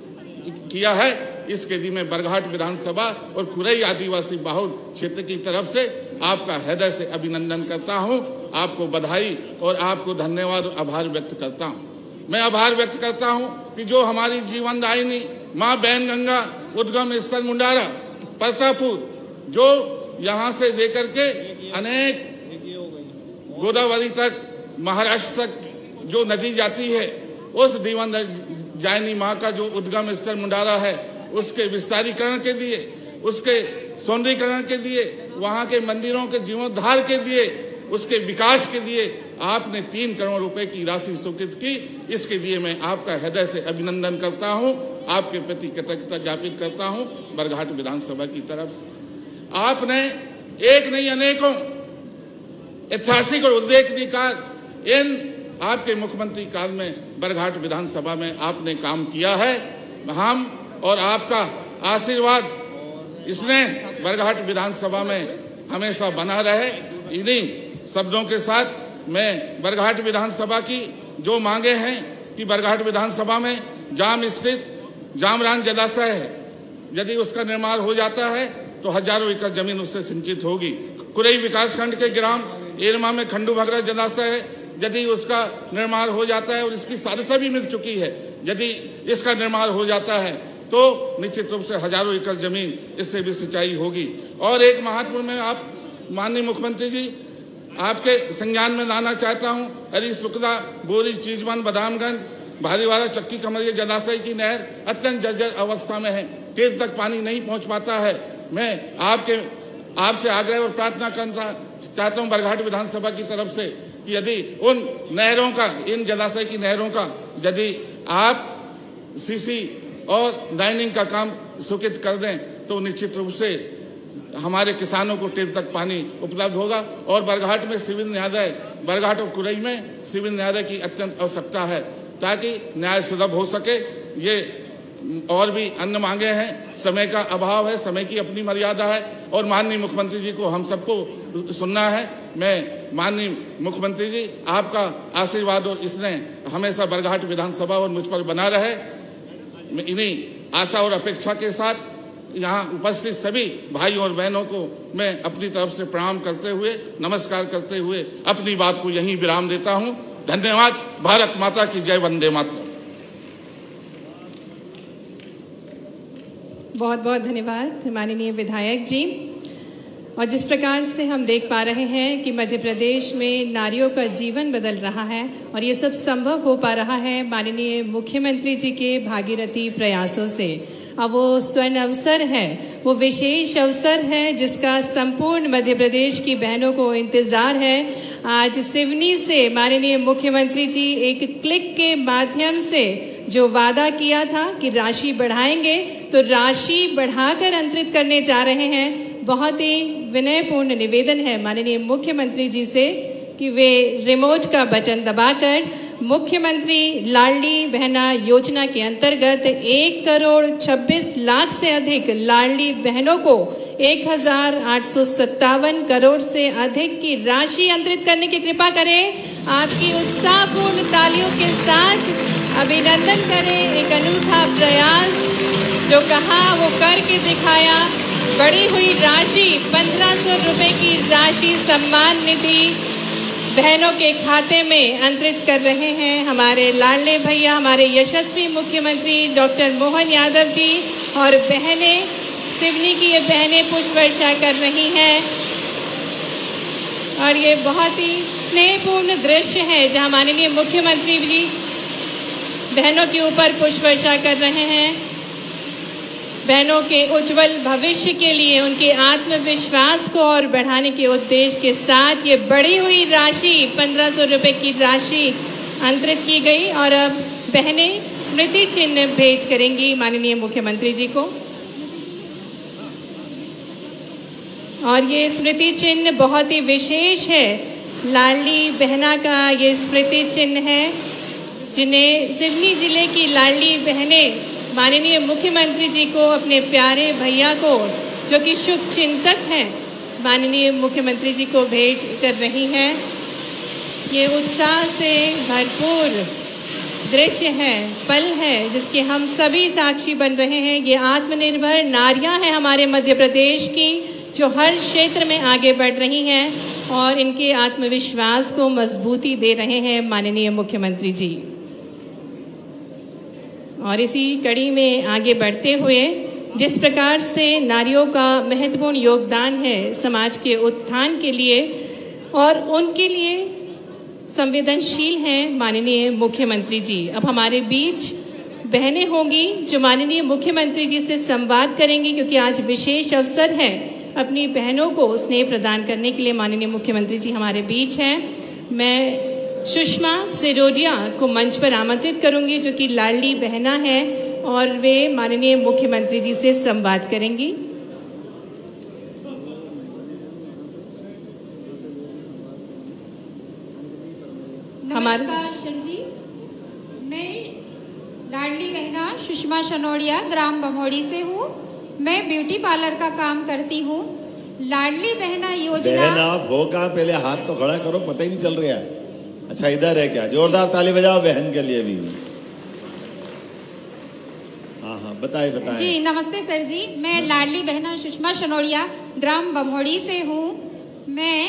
किया है। इसके लिए मैं बरघाट विधानसभा और कुरई आदिवासी बहुल क्षेत्र की तरफ से आपका हृदय से अभिनंदन करता हूं, आपको बधाई और आपको धन्यवाद और आभार व्यक्त करता हूं। मैं आभार व्यक्त करता हूं कि जो हमारी जीवनदायिनी मां बैनगंगा उद्गम स्थल मुंडारा परतापुर, जो यहां से लेकर के अनेक गोदावरी तक महाराष्ट्र तक जो नदी जाती है, उस जीवनदायिनी मां का जो उद्गम स्थल मुंडारा है, उसके विस्तारीकरण के लिए, उसके सौंदर्यीकरण के लिए, वहां के मंदिरों के जीर्णोद्धार के लिए, उसके विकास के लिए आपने 3 करोड़ रुपए की राशि स्वीकृत की। इसके लिए मैं आपका हृदय से अभिनंदन करता हूं, आपके प्रति कृतज्ञता ज्ञापित करता हूं बरघाट विधानसभा की तरफ से। आपने एक नहीं अनेकों ऐतिहासिक और उल्लेखनीय कार्य इन आपके मुख्यमंत्री काल में बरघाट विधानसभा में आपने काम किया है। हम और आपका आशीर्वाद इसने बरघाट विधानसभा में हमेशा बना रहे। इन्हीं शब्दों के साथ मैं बरघाट विधानसभा की जो मांगे हैं कि बरघाट विधानसभा में जाम स्थित जामरान जलाशय है, यदि उसका निर्माण हो जाता है तो हजारों एकड़ जमीन उससे सिंचित होगी। कुरई विकासखंड के ग्राम एरमा में खंडू भगरा जलाशय है, यदि उसका निर्माण हो जाता है और इसकी साधुता भी मिल चुकी है, यदि इसका निर्माण हो जाता है तो निश्चित रूप से हजारों एकड़ जमीन इससे भी सिंचाई होगी। और एक महत्वपूर्ण में आप माननीय मुख्यमंत्री जी आपके संज्ञान में लाना चाहता हूं, हरी शुक्ला बोरी चीजवन बादामगंज भारीवाला चक्की कमरिया जलाशय की नहर अत्यंत जर्जर अवस्था में है, तीर तक पानी नहीं पहुंच पाता है। मैं आपसे आग्रह और प्रार्थना करना चाहता हूं बरघाट विधानसभा की तरफ से कि यदि उन नहरों का, इन जलाशय की नहरों का यदि आप सीसी और लाइनिंग का काम स्वीकृत कर दें तो निश्चित रूप से हमारे किसानों को टेल तक पानी उपलब्ध होगा। और बरघाट में सिविल न्यायालय, बरघाट और कुरई में सिविल न्यायालय की अत्यंत आवश्यकता है ताकि न्याय सुलभ हो सके। ये और भी अन्य मांगे हैं, समय का अभाव है, समय की अपनी मर्यादा है और माननीय मुख्यमंत्री जी को हम सबको सुनना है। मैं माननीय मुख्यमंत्री जी आपका आशीर्वाद और स्नेह हमेशा बरघाट विधानसभा और मुझ पर बना रहे। इन्हीं आशा और अपेक्षा के साथ यहाँ उपस्थित सभी भाइयों और बहनों को मैं अपनी तरफ से प्रणाम करते हुए, नमस्कार करते हुए अपनी बात को यहीं विराम देता हूँ। धन्यवाद। भारत माता की जय, वंदे मातरम। बहुत बहुत धन्यवाद माननीय विधायक जी। और जिस प्रकार से हम देख पा रहे हैं कि मध्य प्रदेश में नारियों का जीवन बदल रहा है और ये सब संभव हो पा रहा है माननीय मुख्यमंत्री जी के भागीरथी प्रयासों से। अब वो स्वर्ण अवसर है, वो विशेष अवसर है जिसका संपूर्ण मध्य प्रदेश की बहनों को इंतजार है। आज सिवनी से माननीय मुख्यमंत्री जी एक क्लिक के माध्यम से जो वादा किया था कि राशि बढ़ाएंगे, तो राशि बढ़ाकर अंतरित करने जा रहे हैं। बहुत ही विनयपूर्ण निवेदन है माननीय मुख्यमंत्री जी से कि वे रिमोट का बटन दबाकर मुख्यमंत्री लाडली बहना योजना के अंतर्गत 1,26,00,000 से अधिक लाडली बहनों को 1,857 करोड़ से अधिक की राशि अंतरित करने की कृपा करें। आपकी उत्साहपूर्ण तालियों के साथ अभिनंदन करें। एक अनूठा प्रयास जो कहा वो करके दिखाया। बढ़ी हुई राशि 1,500 रुपए की राशि सम्मान निधि बहनों के खाते में अंतरित कर रहे हैं हमारे लाडले भैया, हमारे यशस्वी मुख्यमंत्री डॉक्टर मोहन यादव जी। और बहनें, सिवनी की ये बहनें पुष्प वर्षा कर रही हैं और ये बहुत ही स्नेहपूर्ण दृश्य है जहां माननीय मुख्यमंत्री जी बहनों के ऊपर पुष्प वर्षा कर रहे हैं। बहनों के उज्जवल भविष्य के लिए, उनके आत्मविश्वास को और बढ़ाने के उद्देश्य के साथ ये बढ़ी हुई राशि 1,500 रुपए की राशि अंतरित की गई। और अब बहनें स्मृति चिन्ह भेंट करेंगी माननीय मुख्यमंत्री जी को। और ये स्मृति चिन्ह बहुत ही विशेष है। लाडली बहना का ये स्मृति चिन्ह है जिन्हें सिवनी जिले की लाडली बहनें माननीय मुख्यमंत्री जी को, अपने प्यारे भैया को जो कि शुभ चिंतक हैं, माननीय मुख्यमंत्री जी को भेंट कर रही हैं। ये उत्साह से भरपूर दृश्य है, पल है जिसके हम सभी साक्षी बन रहे हैं। ये आत्मनिर्भर नारियां हैं हमारे मध्य प्रदेश की जो हर क्षेत्र में आगे बढ़ रही हैं और इनके आत्मविश्वास को मजबूती दे रहे हैं माननीय मुख्यमंत्री जी। और इसी कड़ी में आगे बढ़ते हुए जिस प्रकार से नारियों का महत्वपूर्ण योगदान है समाज के उत्थान के लिए और उनके लिए संवेदनशील हैं माननीय मुख्यमंत्री जी। अब हमारे बीच बहनें होंगी जो माननीय मुख्यमंत्री जी से संवाद करेंगी, क्योंकि आज विशेष अवसर है अपनी बहनों को स्नेह प्रदान करने के लिए माननीय मुख्यमंत्री जी हमारे बीच हैं। मैं सुषमा सिरोडिया को मंच पर आमंत्रित करूंगी जो कि लाडली बहना है और वे माननीय मुख्यमंत्री जी से संवाद करेंगी। नमस्कार सर जी, मैं लाडली बहना सुषमा सनोडिया ग्राम बमोड़ी से हूँ। मैं ब्यूटी पार्लर का काम करती हूँ। लाडली बहना बहन योजना। आप हो कहाँ? पहले हाथ तो खड़ा करो, पता ही नहीं चल रहा। अच्छा इधर है क्या? जोरदार ताली बजाओ बहन के लिए भी। हाँ हाँ बताए बताए। जी नमस्ते सर जी, मैं लाडली बहना सुषमा शनोड़िया ग्राम बमोड़ी से हूँ। मैं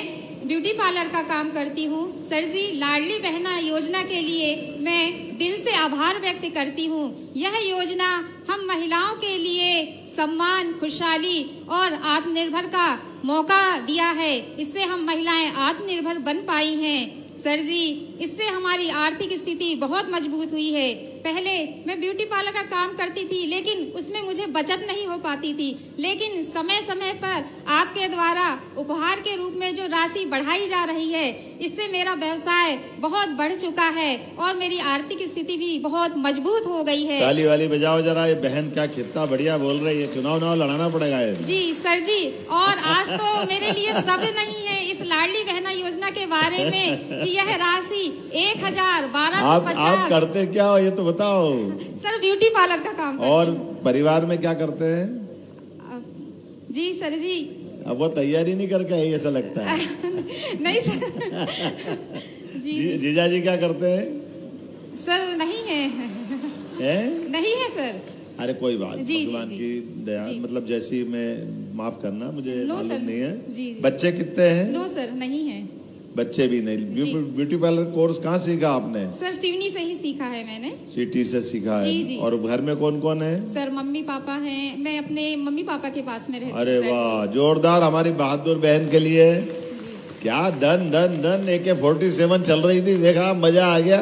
ब्यूटी पार्लर का काम करती हूँ। सर जी लाडली बहना योजना के लिए मैं दिल से आभार व्यक्त करती हूँ। यह योजना हम महिलाओं के लिए सम्मान, खुशहाली और आत्मनिर्भर का मौका दिया है। इससे हम महिलाएं आत्मनिर्भर बन पाई हैं। सर जी इससे हमारी आर्थिक स्थिति बहुत मजबूत हुई है। पहले मैं ब्यूटी पार्लर का काम करती थी, लेकिन उसमें मुझे बचत नहीं हो पाती थी। लेकिन समय समय पर आपके द्वारा उपहार के रूप में जो राशि बढ़ाई जा रही है, इससे मेरा व्यवसाय बहुत बढ़ चुका है और मेरी आर्थिक स्थिति भी बहुत मजबूत हो गई है। ताली वाली बजाओ जरा। ये बहन क्या कितना बढ़िया बोल रही है। चुनाव लड़ाना पड़ेगा ये। जी सर जी, और आज तो मेरे लिए शब्द नहीं है इस लाडली बहना योजना के बारे में कि यह राशि 1,1250। आप करते क्या हो ये तो बताओ। सर ब्यूटी पार्लर का काम करती और हूँ। परिवार में क्या करते हैं? जी सर जी। अब वो तैयारी नहीं करके आई ऐसा लगता है। नहीं सर। जी जीजा जी क्या करते हैं? सर नहीं है। हैं? नहीं है सर। अरे कोई बात, जी, भगवान जी, की दया। जी। मतलब जैसी मैं माफ करना, मुझे नो मालूम सर। नहीं है। जी। बच्चे कितने हैं? नो सर नहीं है। बच्चे भी नहीं। ब्यूटी पार्लर कोर्स कहाँ सीखा आपने? सर सिवनी से ही सीखा है मैंने। सिटी से सीखा है। जी, जी। और घर में कौन कौन है? सर मम्मी पापा हैं, मैं अपने मम्मी पापा के पास में रहती हूँ। अरे सर। वाह, जोरदार हमारी बहादुर बहन के लिए। क्या धन धन धन। AK-47 चल रही थी, देखा मजा आ गया।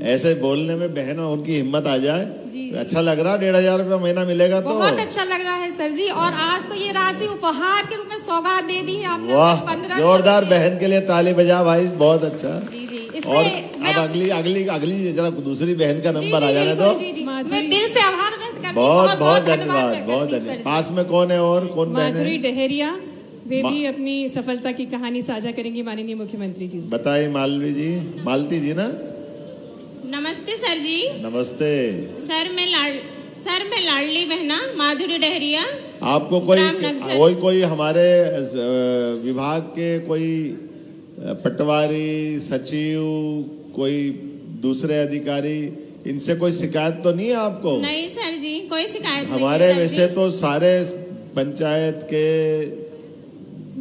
ऐसे बोलने में बहन उनकी हिम्मत आ जाए तो अच्छा लग रहा। 1,500 रुपया महीना मिलेगा तो बहुत अच्छा लग रहा है सर जी। और आज तो ये राशि उपहार के रूप में सौगात दे दी है आपने। वाह, 1500 जोरदार रुपये। बहन के लिए ताली बजा भाई, बहुत अच्छा। जी जी। और इससे अब अगली जरा दूसरी बहन का नंबर आ जाने दो। जी जी। मैं दिल से आभार व्यक्त करती हूँ। बहुत बहुत धन्यवाद, धन्यवाद बहुत करती हूँ, धन्यवाद। सर पास में कौन है और कौन बहन माधुरी है? डहेरिया, वे भी अपनी सफलता की कहानी साझा करेंगी माननीय मुख्यमंत्री जी से। बताइए मालवी जी, मालती जी ना। नमस्ते सर जी। नमस्ते। सर मैं लाडली बहना माधुरी डहरिया। आपको कोई हमारे विभाग के कोई पटवारी, सचिव, कोई दूसरे अधिकारी, इनसे कोई शिकायत तो नहीं है आपको? नहीं सर जी, कोई शिकायत नहीं हमारे है सर वैसे जी। तो सारे पंचायत के,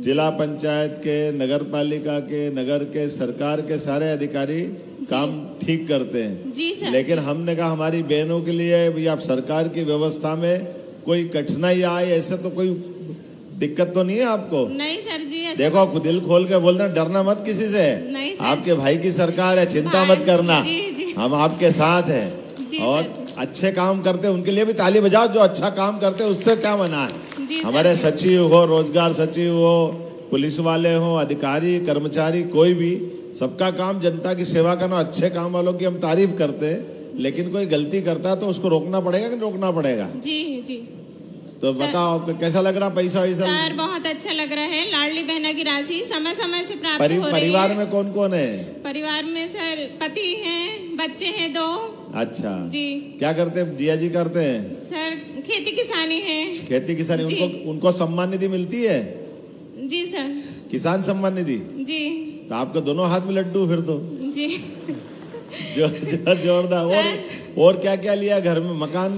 जिला पंचायत के, नगर पालिका के, नगर के, सरकार के सारे अधिकारी काम ठीक करते हैं। जी सर। लेकिन हमने कहा हमारी बहनों के लिए या सरकार की व्यवस्था में कोई कठिनाई आए, ऐसे तो कोई दिक्कत तो नहीं है आपको? नहीं सर जी ऐसा देखो दिल खोल के बोलते हैं, डरना मत किसी से। नहीं सर। आपके भाई की सरकार है, चिंता भाई, मत करना। जी, जी। हम आपके साथ हैं। जी और सर। अच्छे काम करते हैं उनके लिए भी ताली बजाओ। जो अच्छा काम करते हैं उससे क्या मना है। जी सर। हमारे सचिव हो, रोजगार सचिव हो, पुलिस वाले हो, अधिकारी, कर्मचारी, कोई भी, सबका काम जनता की सेवा करना। अच्छे काम वालों की हम तारीफ करते हैं, लेकिन कोई गलती करता है तो उसको रोकना पड़ेगा कि रोकना पड़ेगा? जी जी। तो बताओ आपको कैसा लग रहा पैसा वैसा? सर बहुत अच्छा लग रहा है। लाडली बहना की राशि समय समय से प्राप्त हो रही है। परिवार में कौन कौन है? परिवार में सर पति हैं, बच्चे हैं 2। अच्छा जी। क्या करते हैं जिया जी? करते हैं सर खेती किसानी है। खेती किसानी। जी। उनको सम्मान निधि मिलती है? जी सर। किसान सम्मान निधि। जी तो आपके दोनों हाथ में लड्डू फिर तो। जी। जोरदार। और क्या क्या लिया घर में? मकान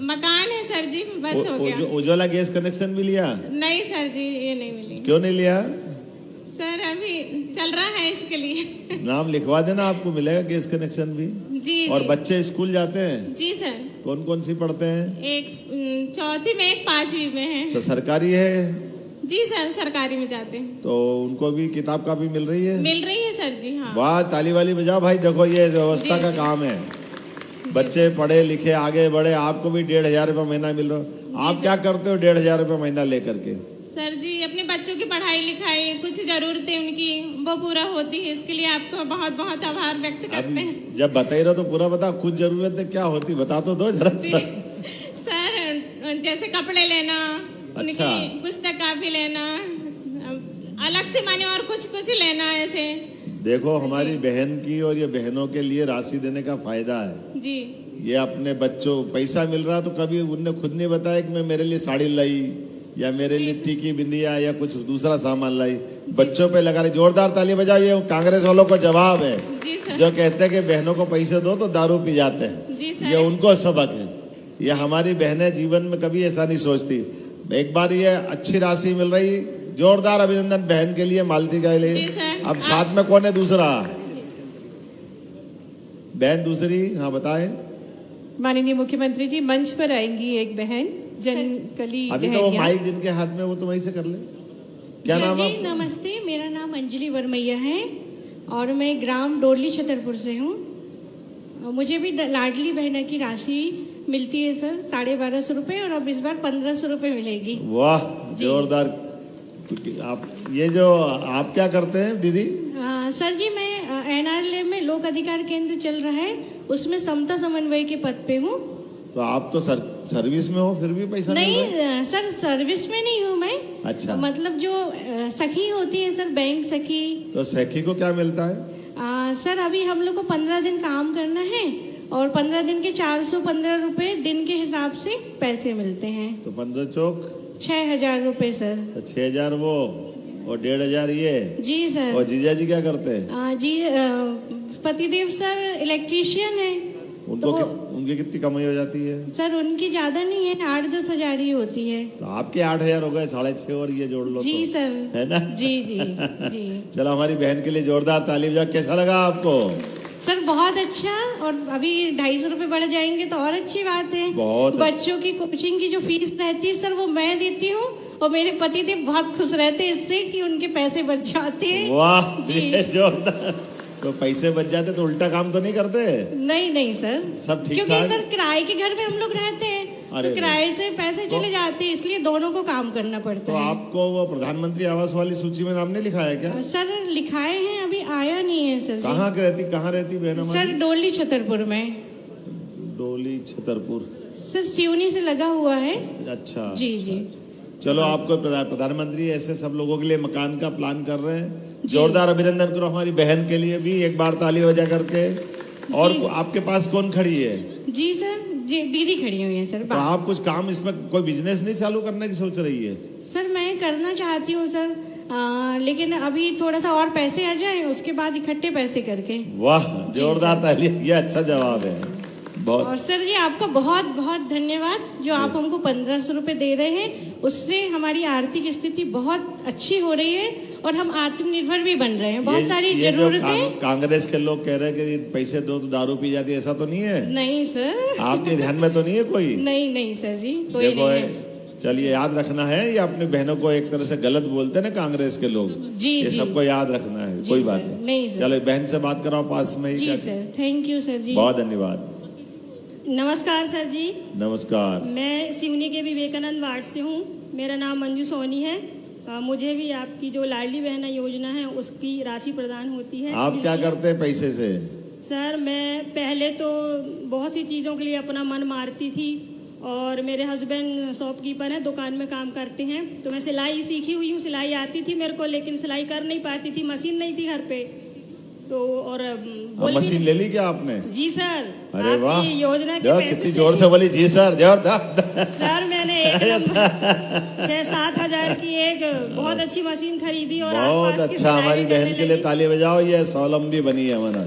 मकान है सर जी, बस हो गया। उज्ज्वला गैस कनेक्शन भी लिया? नहीं सर जी, ये नहीं मिली। क्यों नहीं लिया? सर अभी चल रहा है इसके लिए। नाम लिखवा देना, आपको मिलेगा गैस कनेक्शन भी। जी और जी। बच्चे स्कूल जाते हैं? जी सर। कौन कौन सी पढ़ते हैं? एक 4वीं में, एक 5वीं में है। तो सरकारी है? जी सर, सरकारी में जाते हैं। तो उनको भी किताब कापी मिल रही है? मिल रही है सर जी। हाँ। वाह, ताली वाली बजाओ भाई। देखो ये व्यवस्था जी, का जी। काम है। बच्चे पढ़े लिखे आगे बढ़े, आपको भी 1,500 रुपया महीना मिल रहा। आप क्या करते हो 1,500 रुपया महीना लेकर के? सर जी अपने बच्चों की पढ़ाई लिखाई, कुछ जरूरतें उनकी वो पूरा होती है, इसके लिए आपको बहुत बहुत आभार व्यक्त करते हैं। जब बताई रहो तो पूरा बता। कुछ जरूरतें क्या होती बता तो दो जरा। सर जैसे कपड़े लेना, उनकी पुस्तक काफी लेना, अलग से माने और कुछ कुछ लेना ऐसे। देखो हमारी बहन की और ये बहनों के लिए राशि देने का फायदा है। जी। ये अपने बच्चों पैसा मिल रहा तो कभी उनने खुद नहीं बताया कि मैं मेरे लिए साड़ी लाई या मेरे लिए टीकी बिंदिया या कुछ दूसरा सामान लाई। बच्चों पे लगा रही। जोरदार ताली बजाओ। ये कांग्रेस वालों को जवाब है जी सर। जो कहते हैं कि बहनों को पैसे दो तो दारू पी जाते हैं। जी सर। ये उनको सबक है। ये हमारी बहनें जीवन में कभी ऐसा नहीं सोचती। एक बार ये अच्छी राशि मिल रही, जोरदार अभिनंदन बहन के लिए, मालती के लिए। जी सर। अब साथ में कौन है दूसरा बहन? दूसरी हाँ बताएं। माननीय मुख्यमंत्री जी, मंच पर आएंगी एक बहन, जनकली अभी तो वो माइक जिनके हाथ में वो तो वहीं से कर ले। क्या नाम है जी नमस्ते, मेरा नाम अंजलि वर्मैया है और मैं ग्राम डोरली छतरपुर से हूँ। मुझे भी लाडली बहना की राशि मिलती है सर, 1250 रुपये, और अब इस बार 1500 रुपये मिलेगी। वाह, जोरदार। आप ये जो आप क्या करते हैं दीदी? सर जी, मैं NRL में लोक अधिकार केंद्र चल रहा है, उसमें समता समन्वय के पद पे हूँ। तो आप तो सर्विस में हो, फिर भी पैसा नहीं सर, सर्विस में नहीं हूँ मैं। अच्छा। मतलब जो सखी होती है सर, बैंक सखी। तो सखी को क्या मिलता है? सर अभी हम लोग को 15 दिन काम करना है और 15 दिन के 415 रुपए दिन के हिसाब से पैसे मिलते हैं। तो 15 चौक 6000 रुपए सर। तो 6000 वो और 1500 ये। जी सर। और जीजा जी क्या करते हैं? जी पतिदेव सर इलेक्ट्रीशियन है। उनको उनकी कितनी कमाई हो जाती है? सर उनकी ज्यादा नहीं है, 8-10 हजार ही होती है। तो आपके 8000 हो गए, 6.5 और ये जोड़ लो। जी तो, सर। है ना? जी जी जी। चलो हमारी बहन के लिए जोरदार ताली बजाओ। कैसा लगा आपको? सर बहुत अच्छा, और अभी 250 रुपए बढ़ जाएंगे तो और अच्छी बात है। बहुत। बच्चों की कोचिंग की जो फीस रहती है सर, वो मैं देती हूँ और मेरे पतिदेव बहुत खुश रहते हैं इससे कि उनके पैसे बच जाते हैं। वाह जी। जोरदार। तो पैसे बच जाते तो उल्टा काम तो नहीं करते? नहीं सर, सब ठीक क्योंकि ठाक? सर किराए के घर में हम लोग रहते हैं, अरे तो किराए से पैसे चले जाते हैं, इसलिए दोनों को काम करना पड़ता तो है। आपको वो प्रधानमंत्री आवास वाली सूची में नाम नहीं लिखा है क्या? सर लिखाए हैं, अभी आया नहीं है सर जी। कहाँ रहती बहन हमारी? सर डोली छतरपुर में। डोली छतरपुर सर सिवनी से लगा हुआ है। अच्छा जी जी। चलो आपको प्रधानमंत्री ऐसे सब लोगों के लिए मकान का प्लान कर रहे हैं। जोरदार अभिनंदन करो हमारी बहन के लिए भी, एक बार ताली बजा करके। और आपके पास कौन खड़ी है? जी सर, जी दीदी खड़ी हुई है सर। तो आप कुछ काम इसमें कोई बिजनेस नहीं चालू करने की सोच रही है? सर मैं करना चाहती हूँ सर, लेकिन अभी थोड़ा सा और पैसे आ जाए, उसके बाद इकट्ठे पैसे करके। वाह, जोरदार ताली। ये अच्छा जवाब है बहुत। और सर जी आपका बहुत बहुत धन्यवाद, जो आप हमको 1500 रुपए दे रहे हैं, उससे हमारी आर्थिक स्थिति बहुत अच्छी हो रही है और हम आत्मनिर्भर भी बन रहे हैं। बहुत सारी जरूरतें। कांग्रेस के लोग कह रहे हैं कि पैसे दो तो दारू पी जाती है, ऐसा तो नहीं है? नहीं सर। आपके ध्यान में तो नहीं है कोई? नहीं सर जी, कोई देखो नहीं है। चलिए याद रखना है, ये अपने बहनों को एक तरह से गलत बोलते हैं ना कांग्रेस के लोग। जी ये जी। सबको याद रखना है। कोई बात नहीं सर। चलो बहन से बात कराओ पास में ही। जी सर, थैंक यू सर जी। बहुत धन्यवाद। नमस्कार सर जी। नमस्कार। मैं सिवनी के विवेकानंद वार्ड से हूँ। मेरा नाम मंजू सोनी है। मुझे भी आपकी जो लाडली बहना योजना है उसकी राशि प्रदान होती है। आप क्या करते हैं पैसे से? सर मैं पहले तो बहुत सी चीज़ों के लिए अपना मन मारती थी, और मेरे हस्बैंड शॉपकीपर हैं, दुकान में काम करते हैं, तो मैं सिलाई सीखी हुई हूँ, सिलाई आती थी मेरे को, लेकिन सिलाई कर नहीं पाती थी, मशीन नहीं थी घर पे। तो और मशीन ले ली क्या आपने? जी सर। अरे वाह, योजना के पैसे कितनी जोर से बोली जी सर। जोरदार। सर मैंने 6-7 हजार की एक बहुत अच्छी मशीन खरीदी और बहुत आसपास की अच्छा। सिलाई हमारी भी करने बहन के लिए लगी। ताली बजाओ, ये स्वावलंबी बनी है हमारा।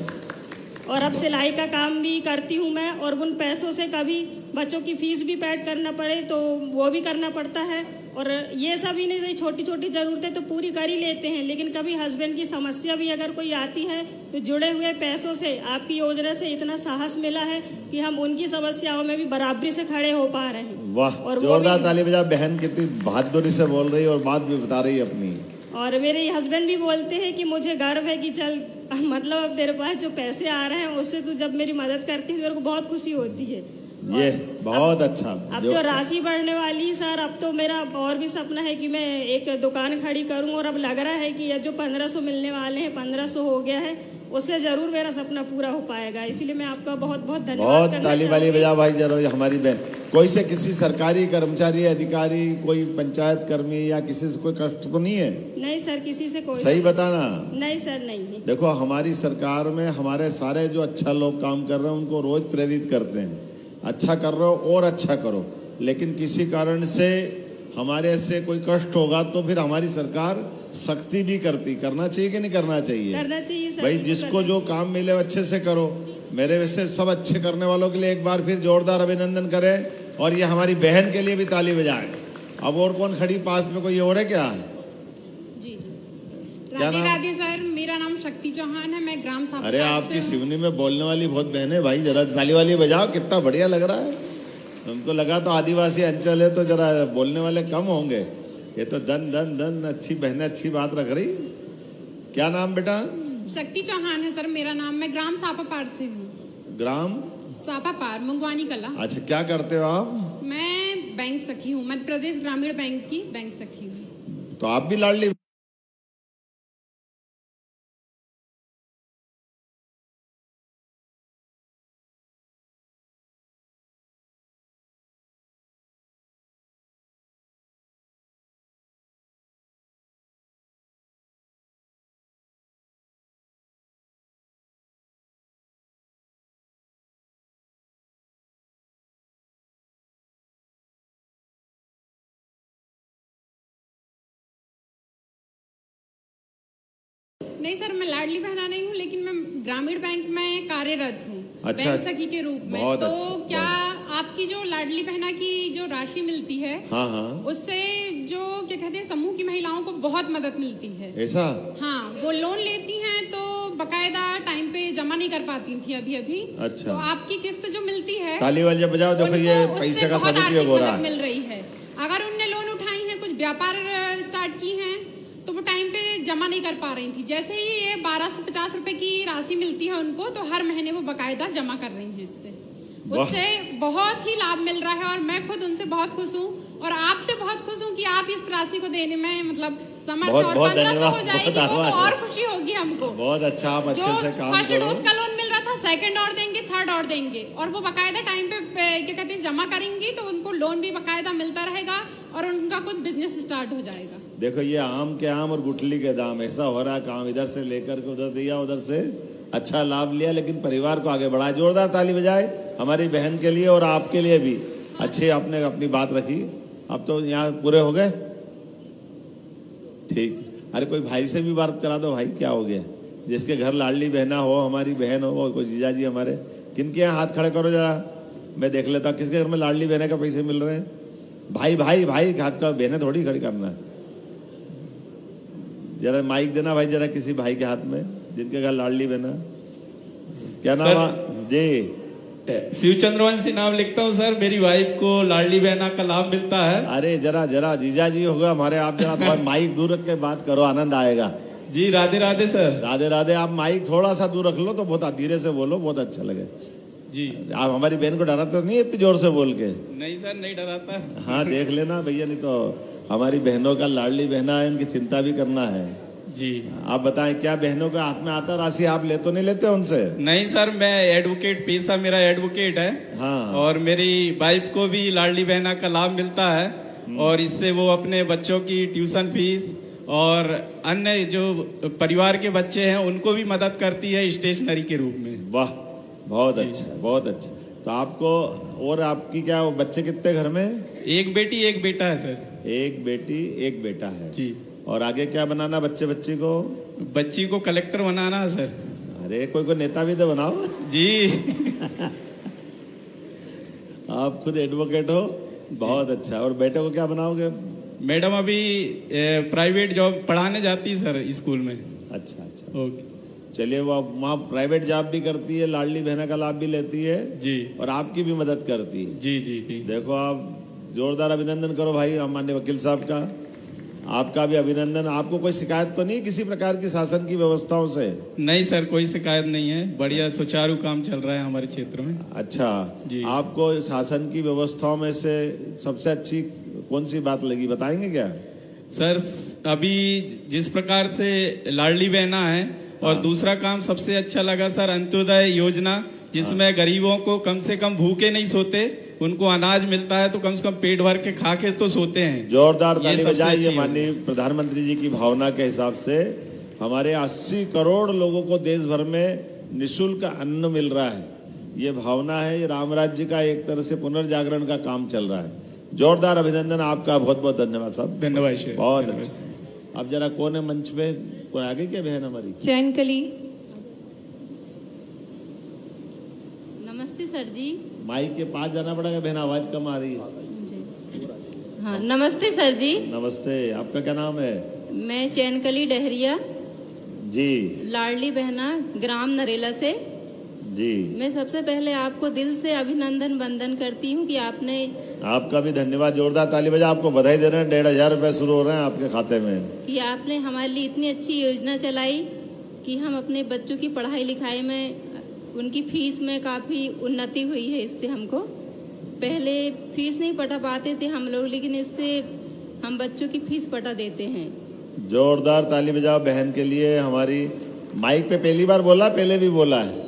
और अब सिलाई का काम भी करती हूँ मैं, और उन पैसों से कभी बच्चों की फीस भी पेड करना पड़े तो वो भी करना पड़ता है। और ये सब ही नहीं, छोटी छोटी ज़रूरतें तो पूरी कर ही लेते हैं, लेकिन कभी हस्बैंड की समस्या भी अगर कोई आती है तो जुड़े हुए पैसों से, आपकी योजना से इतना साहस मिला है कि हम उनकी समस्याओं में भी बराबरी से खड़े हो पा रहे हैं। वाह, और जोरदार ताली बजा। बहन कितनी बहादुरी से बोल रही है और बात भी बता रही है अपनी। और मेरे हस्बैंड भी बोलते हैं कि मुझे गर्व है कि चल, मतलब अब तेरे पास जो पैसे आ रहे हैं उससे तू जब मेरी मदद करती है तो मेरे को बहुत खुशी होती है। ये बहुत अच्छा। अब जो राशि बढ़ने वाली सर, अब तो मेरा और भी सपना है कि मैं एक दुकान खड़ी करूं, और अब लग रहा है कि ये जो 1500 मिलने वाले हैं, 1500 हो गया है, उससे जरूर मेरा सपना पूरा हो पाएगा। इसीलिए मैं आपका बहुत बहुत धन्यवाद बहुत करना ताली वाली चाहूंगी। बजा भाई जरा। हमारी बहन कोई से किसी सरकारी कर्मचारी, अधिकारी, कोई पंचायत कर्मी या किसी से कोई कष्ट तो नहीं है? नहीं सर, किसी से कोई सही बताना। नहीं सर, नहीं। देखो हमारी सरकार में हमारे सारे जो अच्छा लोग काम कर रहे हैं उनको रोज प्रेरित करते हैं, अच्छा कर रहे हो और अच्छा करो, लेकिन किसी कारण से हमारे से कोई कष्ट होगा तो फिर हमारी सरकार सख्ती भी करना चाहिए कि नहीं करना चाहिए? करना चाहिए सर। भाई जिसको जो काम मिले अच्छे से करो। मेरे वैसे सब अच्छे करने वालों के लिए एक बार फिर जोरदार अभिनंदन करें, और ये हमारी बहन के लिए भी ताली बजाएं। अब और कौन खड़ी पास में, कोई और है क्या? जी क्या राधे नाम? राधे सर, मेरा नाम शक्ति चौहान है, मैं ग्राम सापा अरे आपकी सिवनी में बोलने वाली बहुत बहन है भाई, जरा ताली वाली बजाओ, कितना बढ़िया लग रहा है। हमको लगा तो आदिवासी अंचल है तो जरा बोलने वाले कम होंगे, ये तो दन दन दन अच्छी बहनें अच्छी बात रख रही। क्या नाम बेटा? शक्ति चौहान है सर मेरा नाम, मैं ग्राम सापापार से हूँ। ग्राम सापापार, मुंगवानी कला। अच्छा, क्या करते हो आप? मैं बैंक सखी हूँ, मध्य प्रदेश ग्रामीण बैंक की बैंक सखी हूँ। तो आप भी लाडली? नहीं सर, मैं लाडली बहना नहीं हूँ, लेकिन मैं ग्रामीण बैंक में कार्यरत हूँ। अच्छा, बैंक सखी के रूप में। बहुत तो अच्छा, क्या आपकी जो लाडली बहना की जो राशि मिलती है, हाँ हाँ, उससे जो क्या कहते हैं समूह की महिलाओं को बहुत मदद मिलती है। ऐसा? हाँ, वो लोन लेती हैं तो बकायदा टाइम पे जमा नहीं कर पाती थी अभी। अच्छा। तो आपकी किस्त जो मिलती है, ताली वाली बजाओ। देखो ये उनको पैसे उससे का बहुत सदुपयोग आर्थिक हो रहा मदद है। मिल रही है। अगर उनने लोन उठाई है, कुछ व्यापार स्टार्ट की हैं, तो वो टाइम पे जमा नहीं कर पा रही थी। जैसे ही ये 1250 रुपए की राशि मिलती है उनको, तो हर महीने वो बकायदा जमा कर रही हैं। उससे बहुत ही लाभ मिल रहा है, और मैं खुद उनसे बहुत खुश हूँ, और आपसे बहुत खुश हूँ कि आप इस राशि को देने में मतलब समर्थ हैं। और 1500 हो जाएगी वो तो और खुशी होगी हमको। बहुत अच्छा, आप अच्छे से काम फर्स्ट करो। डोज का लोन मिल रहा था, सेकंड और देंगे, थर्ड और देंगे, और वो बकायदा टाइम पे क्या कहते हैं जमा करेंगी, तो उनको लोन भी बकायदा मिलता रहेगा, और उनका कुछ बिजनेस स्टार्ट हो जाएगा। देखो ये आम के आम और गुठली के दाम, ऐसा हो रहा काम, इधर से लेकर के उधर दिया, उधर से अच्छा लाभ लिया, लेकिन परिवार को आगे बढ़ाया। जोरदार ताली बजाए हमारी बहन के लिए और आपके लिए भी। अच्छे आपने अपनी बात रखी। अब तो यहाँ पूरे हो गए, ठीक। अरे कोई भाई से भी बात करा दो, भाई क्या हो गया? जिसके घर लाडली बहना हो, हमारी बहन हो, कोई जीजा जी हमारे, किनके यहाँ हाथ खड़े करो जरा, मैं देख लेता हूँ किसके घर में लाडली बहने का पैसे मिल रहे हैं। भाई भाई भाई हाथ का, बहने थोड़ी खड़ी करना है। जरा माइक देना भाई जरा किसी भाई के हाथ में जिनके घर लाडली बहना। क्या नाम जी? शिव चंद्रवंशी नाम लिखता हूँ सर, मेरी वाइफ को लाडली बहना का लाभ मिलता है। अरे जरा जरा जीजा जी होगा हमारे, आप जरा थोड़ा माइक दूर रख के बात करो, आनंद आएगा। जी राधे राधे सर। राधे राधे। आप माइक थोड़ा सा दूर रख लो तो बहुत धीरे से बोलो, बहुत अच्छा लगे जी। आप हमारी बहन को डराते तो नहीं इतनी जोर से बोल के? नहीं सर, नहीं डराता। हाँ देख लेना भैया, नहीं तो हमारी बहनों का लाडली बहना है, इनकी चिंता भी करना है जी। आप बताएं क्या बहनों के हाथ में आता राशि, आप ले तो नहीं लेते उनसे? नहीं सर, मैं एडवोकेट, पेशा मेरा एडवोकेट है। हाँ। और मेरी वाइफ को भी लाडली बहना का लाभ मिलता है, और इससे वो अपने बच्चों की ट्यूशन फीस और अन्य जो परिवार के बच्चे हैं उनको भी मदद करती है स्टेशनरी के रूप में। वाह, बहुत अच्छा, बहुत अच्छा। तो आपको और आपकी क्या बच्चे कितने घर में? एक बेटी एक बेटा है सर। एक बेटी एक बेटा है जी। और आगे क्या बनाना बच्ची को? बच्ची को कलेक्टर बनाना है सर। अरे कोई नेता भी तो बनाओ जी। आप खुद एडवोकेट हो, बहुत अच्छा। और बेटे को क्या बनाओगे? मैडम अभी प्राइवेट जॉब पढ़ाने जाती है सर स्कूल में। अच्छा अच्छा, ओके। चलिए, वो वहाँ प्राइवेट जॉब भी करती है, लाडली बहना का लाभ भी लेती है जी, और आपकी भी मदद करती है। जी जी जी। देखो आप जोरदार अभिनंदन करो भाई माननीय वकील साहब का। आपका भी अभिनंदन। आपको कोई शिकायत तो नहीं किसी प्रकार की शासन की व्यवस्थाओं से? नहीं सर, कोई शिकायत नहीं है, बढ़िया सुचारू काम चल रहा है हमारे क्षेत्र में। अच्छा जी। आपको शासन की व्यवस्थाओं में से सबसे अच्छी कौन सी बात लगी, बताएंगे क्या? सर अभी जिस प्रकार से लाडली बहना है, और दूसरा काम सबसे अच्छा लगा सर अंत्योदय योजना, जिसमें गरीबों को कम से कम भूखे नहीं सोते, उनको अनाज मिलता है तो कम से कम पेट भर के खा के तो सोते हैं। जोरदार ताली बजाइए माननीय प्रधानमंत्री जी की भावना के हिसाब से। हमारे 80 करोड़ लोगों को देश भर में निःशुल्क अन्न मिल रहा है, ये भावना है, ये राम राज्य का एक तरह से पुनर्जागरण का काम चल रहा है। जोरदार अभिनंदन आपका, बहुत बहुत धन्यवाद साहब। धन्यवाद शेर। बहुत अच्छा। अब जरा कौन है मंच पे, कोई आगे क्या बहन हमारी? चैन कली। नमस्ते सर जी। माइक के पास जाना पड़ेगा बहन, आवाज कम आ रही है। हाँ नमस्ते सर जी। नमस्ते, आपका क्या नाम है? मैं चैनकली डहरिया जी, लाडली बहना ग्राम नरेला से जी। मैं सबसे पहले आपको दिल से अभिनंदन वंदन करती हूँ कि आपने। आपका भी धन्यवाद, जोरदार ताली बजा। आपको बधाई दे रहे हैं, 1500 रुपए शुरू हो रहे हैं आपके खाते में। कि आपने हमारे लिए इतनी अच्छी योजना चलाई कि हम अपने बच्चों की पढ़ाई लिखाई में, उनकी फीस में काफ़ी उन्नति हुई है। इससे हमको पहले फीस नहीं पटा पाते थे हम लोग, लेकिन इससे हम बच्चों की फीस पटा देते हैं। जोरदार ताली बजाओ बहन के लिए। हमारी माइक पे पहली बार बोला, पहले भी बोला है?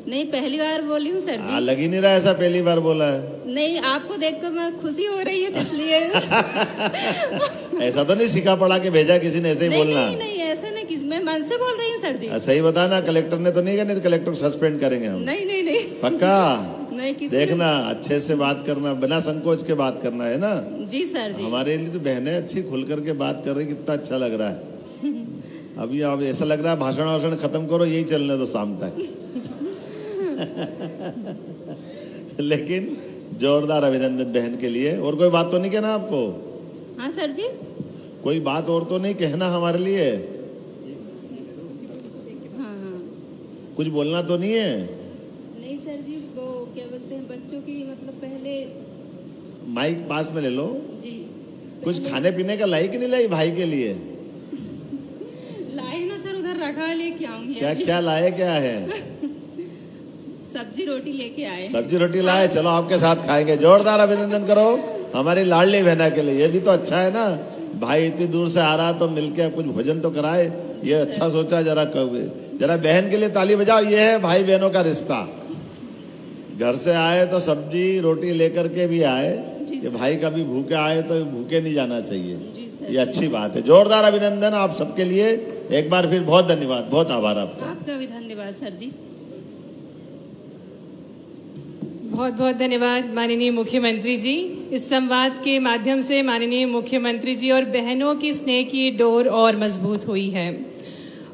नहीं, पहली बार बोली हूँ सर जी। लग ही नहीं रहा ऐसा पहली बार बोला है। नहीं, आपको देखकर मैं खुशी हो रही है इसलिए। ऐसा तो नहीं सिखा पढ़ा के भेजा किसी ने, ऐसे ही बोलना? नहीं नहीं, ऐसा नहीं, मैं मन से बोल रही हूँ सर जी। सही बताना, कलेक्टर ने तो नहीं करनी, तो कलेक्टर सस्पेंड करेंगे हम। नहीं नहीं नहीं, पक्का? नहीं, किसी देखना, अच्छे से बात करना, बिना संकोच के बात करना है ना। जी सर जी। हमारे लिए तो बहनें अच्छी खुल करके बात कर रही, कितना अच्छा लग रहा है। अभी अब ऐसा लग रहा है भाषण वाषण खत्म करो, यही चलने दो शाम तक। लेकिन जोरदार अभिनंदन बहन के लिए। और कोई बात तो नहीं कहना आपको? हाँ सर जी। कोई बात और तो नहीं कहना हमारे लिए? हाँ। कुछ बोलना तो नहीं है? नहीं सर जी, वो क्या बोलते हैं, बच्चों की मतलब पहले। माइक पास में ले लो जी। कुछ खाने पीने का लाई कि नहीं लाई भाई के लिए? लाए ना सर, उधर रखा, लेके आऊंगी। क्या क्या लाए, क्या है? सब्जी रोटी लेके आए। सब्जी रोटी लाए, चलो आपके साथ खाएंगे। जोरदार अभिनंदन करो हमारी लाडली बहना के लिए। ये भी तो अच्छा है ना, भाई इतनी दूर से आ रहा तो मिलके कुछ भोजन तो कराए, ये अच्छा सोचा। जरा बहन के लिए ताली बजाओ। ये है भाई बहनों का रिश्ता। घर से आए तो सब्जी रोटी लेकर के भी आए, ये भाई कभी भूखे आए तो भूखे नहीं जाना चाहिए, ये अच्छी बात है। जोरदार अभिनंदन आप सबके लिए एक बार फिर, बहुत धन्यवाद, बहुत आभार आपका। आपका भी धन्यवाद सर जी। बहुत बहुत धन्यवाद माननीय मुख्यमंत्री जी। इस संवाद के माध्यम से माननीय मुख्यमंत्री जी और बहनों की स्नेह की डोर और मजबूत हुई है।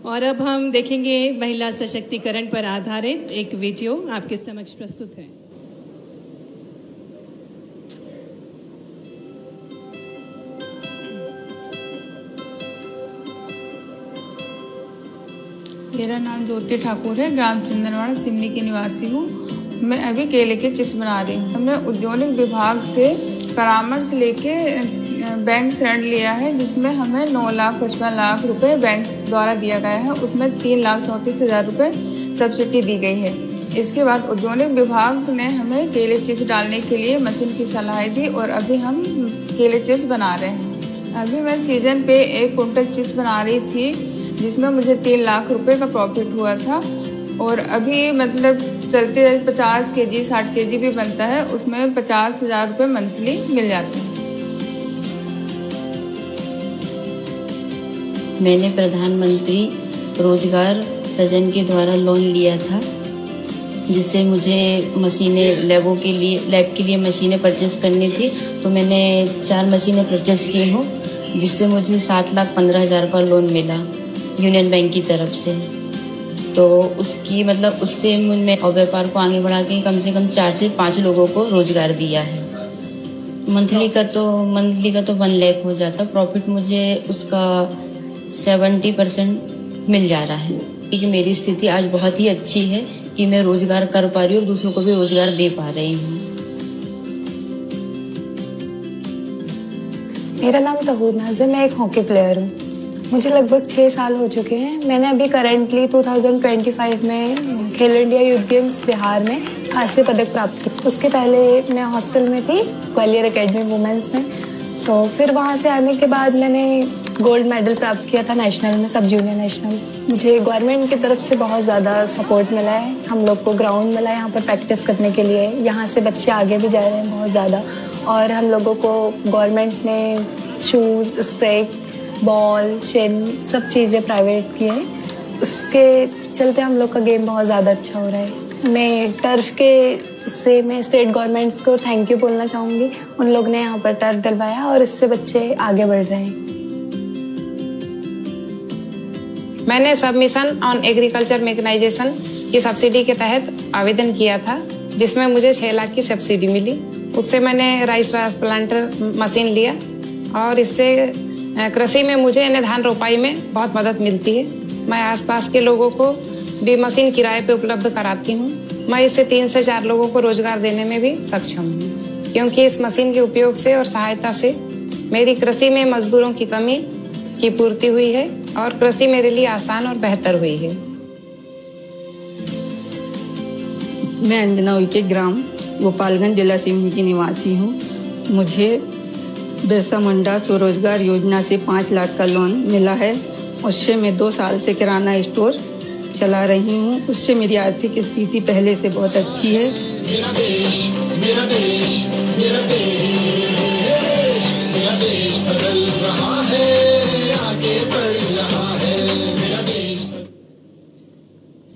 और अब हम देखेंगे महिला सशक्तिकरण पर आधारित एक वीडियो आपके समक्ष प्रस्तुत है। मेरा नाम ज्योति ठाकुर है, ग्राम चंदनवाड़ा सिमनी की निवासी हूँ। मैं अभी केले के चिप्स बना रही हूँ। हमने औद्योगिक विभाग से परामर्श लेके बैंक ऋण लिया है, जिसमें हमें 9,55,00,000 रुपए बैंक द्वारा दिया गया है। उसमें 3,34,000 रुपए सब्सिडी दी गई है। इसके बाद औद्योगिक विभाग ने हमें केले चिप्स डालने के लिए मशीन की सलाह दी और अभी हम केले चिप्स बना रहे हैं। अभी मैं सीजन पे 1 कुंटल चिप्स बना रही थी, जिसमें मुझे 3 लाख रुपए का प्रॉफिट हुआ था। और अभी मतलब चलते 50 केजी 60 केजी भी बनता है, उसमें 50,000 रुपये मंथली मिल जाते हैं। मैंने प्रधानमंत्री रोजगार सृजन के द्वारा लोन लिया था, जिससे मुझे मशीनें लैब के लिए मशीनें परचेस करनी थी। तो मैंने 4 मशीनें परचेस की हूँ, जिससे मुझे 7,15,000 का लोन मिला यूनियन बैंक की तरफ से। तो उसकी मतलब उससे मैं व्यापार को आगे बढ़ा के कम से कम 4 से 5 लोगों को रोजगार दिया है। मंथली का तो 1 लाख हो जाता। प्रॉफिट मुझे उसका 70% मिल जा रहा है, क्योंकि मेरी स्थिति आज बहुत ही अच्छी है कि मैं रोजगार कर पा रही हूँ और दूसरों को भी रोजगार दे पा रही हूँ। मेरा नाम तहूर नाज है, मैं एक हॉकी प्लेयर हूँ। मुझे लगभग 6 साल हो चुके हैं। मैंने अभी करंटली 2025 में खेलो इंडिया यूथ गेम्स बिहार में कांस्य पदक प्राप्त किया। उसके पहले मैं हॉस्टल में थी ग्वालियर एकेडमी वुमेंस में, तो फिर वहाँ से आने के बाद मैंने गोल्ड मेडल प्राप्त किया था नेशनल में, सब जूनियर नेशनल। मुझे गवर्नमेंट की तरफ से बहुत ज़्यादा सपोर्ट मिला है। हम लोग को ग्राउंड मिला है यहाँ पर प्रैक्टिस करने के लिए। यहाँ से बच्चे आगे भी जा रहे हैं बहुत ज़्यादा, और हम लोगों को गवर्नमेंट ने शूज़, स्टिक, बॉल, शिन सब चीज़ें प्राइवेट की हैं। उसके चलते हम लोग का गेम बहुत ज़्यादा अच्छा हो रहा है। मैं टर्फ के से मैं स्टेट गवर्नमेंट्स को थैंक यू बोलना चाहूँगी। उन लोग ने यहाँ पर टर्फ डलवाया और इससे बच्चे आगे बढ़ रहे हैं। मैंने सबमिशन ऑन एग्रीकल्चर मैकेनाइजेशन की सब्सिडी के तहत आवेदन किया था, जिसमें मुझे 6 लाख की सब्सिडी मिली। उससे मैंने राइस ट्रांसप्लांटर मशीन लिया और इससे कृषि में मुझे धान रोपाई में बहुत मदद मिलती है। मैं आसपास के लोगों को भी मशीन किराए पे उपलब्ध कराती हूँ। मैं इससे 3 से 4 लोगों को रोजगार देने में भी सक्षम हूँ, क्योंकि इस मशीन के उपयोग से और सहायता से मेरी कृषि में मजदूरों की कमी की पूर्ति हुई है और कृषि मेरे लिए आसान और बेहतर हुई है। मैं अंजना उइके ग्राम गोपालगंज जिला सिवनी की निवासी हूँ। मुझे बिरसा मुंडा स्वरोजगार योजना से 5 लाख का लोन मिला है। उससे मैं 2 साल से किराना स्टोर चला रही हूँ। उससे मेरी आर्थिक स्थिति पहले से बहुत अच्छी है। मेरा देश, मेरा देश, मेरा देश, मेरा देश बदल रहा है, आगे बढ़ रहा है, मेरा देश।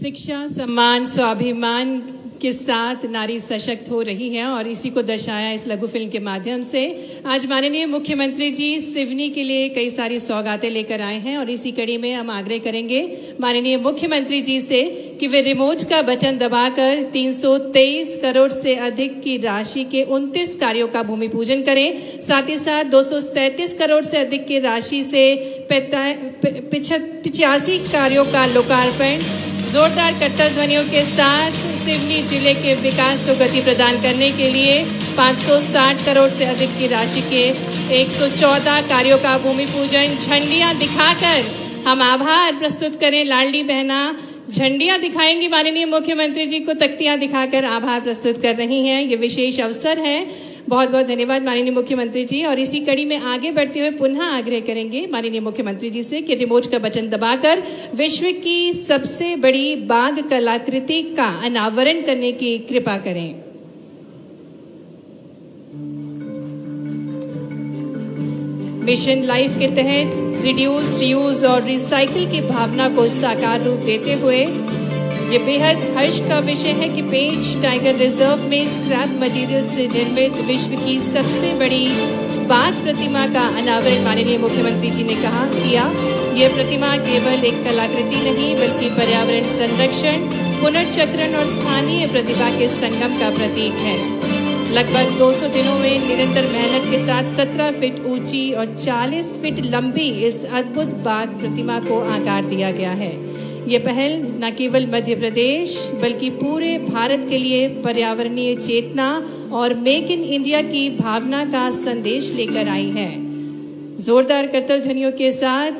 शिक्षा, सम्मान, स्वाभिमान के साथ नारी सशक्त हो रही है और इसी को दर्शाया इस लघु फिल्म के माध्यम से। आज माननीय मुख्यमंत्री जी सिवनी के लिए कई सारी सौगातें लेकर आए हैं और इसी कड़ी में हम आग्रह करेंगे माननीय मुख्यमंत्री जी से कि वे रिमोट का बटन दबाकर 323 करोड़ से अधिक की राशि के 29 कार्यों का भूमि पूजन करें। साथ ही साथ 237 करोड़ से अधिक की राशि से 85 कार्यों का लोकार्पण जोरदार कट्टर ध्वनियों के साथ सिवनी जिले के विकास को गति प्रदान करने के लिए 560 करोड़ से अधिक की राशि के 114 कार्यों का भूमि पूजन। झंडियां दिखाकर हम आभार प्रस्तुत करें। लाडली बहना झंडियां दिखाएंगी माननीय मुख्यमंत्री जी को, तख्तियां दिखाकर आभार प्रस्तुत कर रही हैं। ये विशेष अवसर है। बहुत बहुत धन्यवाद माननीय मुख्यमंत्री जी। और इसी कड़ी में आगे बढ़ते हुए पुनः आग्रह करेंगे माननीय मुख्यमंत्री जी से कि रिमोट का बटन दबाकर विश्व की सबसे बड़ी बाघ कलाकृति का अनावरण करने की कृपा करें। मिशन लाइफ के तहत रिड्यूस, रीयूज और रिसाइकिल की भावना को साकार रूप देते हुए ये बेहद हर्ष का विषय है कि पेंच टाइगर रिजर्व में स्क्रैप मटेरियल से निर्मित विश्व की सबसे बड़ी बाघ प्रतिमा का अनावरण माननीय मुख्यमंत्री जी ने किया। यह प्रतिमा केवल एक कलाकृति नहीं बल्कि पर्यावरण संरक्षण, पुनर्चक्रण और स्थानीय प्रतिभा के संगम का प्रतीक है। लगभग 200 दिनों में निरंतर मेहनत के साथ 17 फीट ऊंची और 40 फीट लंबी इस अद्भुत बाघ प्रतिमा को आकार दिया गया है। ये पहल न केवल मध्य प्रदेश बल्कि पूरे भारत के लिए पर्यावरणीय चेतना और मेक इन इंडिया की भावना का संदेश लेकर आई है। जोरदार करतब ध्वनियों के साथ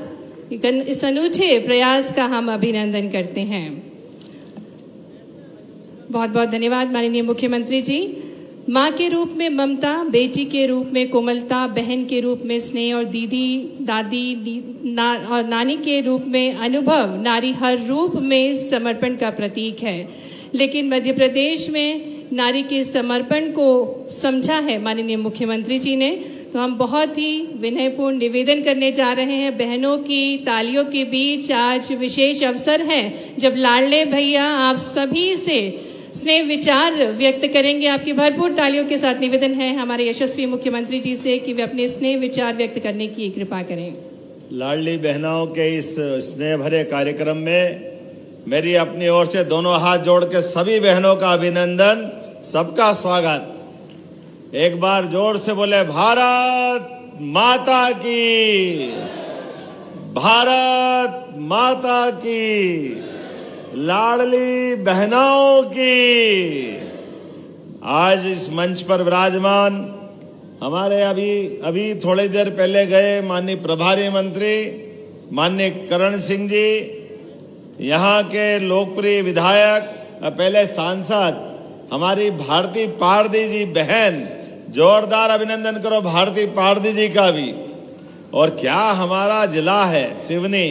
इस अनूठे प्रयास का हम अभिनंदन करते हैं। बहुत बहुत धन्यवाद माननीय मुख्यमंत्री जी। माँ के रूप में ममता, बेटी के रूप में कोमलता, बहन के रूप में स्नेह और दीदी, दादी और नानी के रूप में अनुभव, नारी हर रूप में समर्पण का प्रतीक है। लेकिन मध्य प्रदेश में नारी के समर्पण को समझा है माननीय मुख्यमंत्री जी ने, तो हम बहुत ही विनयपूर्ण निवेदन करने जा रहे हैं। बहनों की तालियों के बीच आज विशेष अवसर है जब लाडले भैया आप सभी से स्नेह विचार व्यक्त करेंगे। आपकी भरपूर तालियों के साथ निवेदन है हमारे यशस्वी मुख्यमंत्री जी से कि वे अपने स्नेह विचार व्यक्त करने की कृपा करें। लाडली बहनों के इस स्नेह भरे कार्यक्रम में मेरी अपनी ओर से दोनों हाथ जोड़ के सभी बहनों का अभिनंदन, सबका स्वागत। एक बार जोर से बोले भारत माता की, भारत माता की, लाडली बहनों की। आज इस मंच पर विराजमान हमारे अभी थोड़ी देर पहले गए माननीय प्रभारी मंत्री माननीय करण सिंह जी, यहाँ के लोकप्रिय विधायक, पहले सांसद हमारी भारती पारदी जी बहन, जोरदार अभिनंदन करो भारती पारदी जी का भी। और क्या हमारा जिला है सिवनी,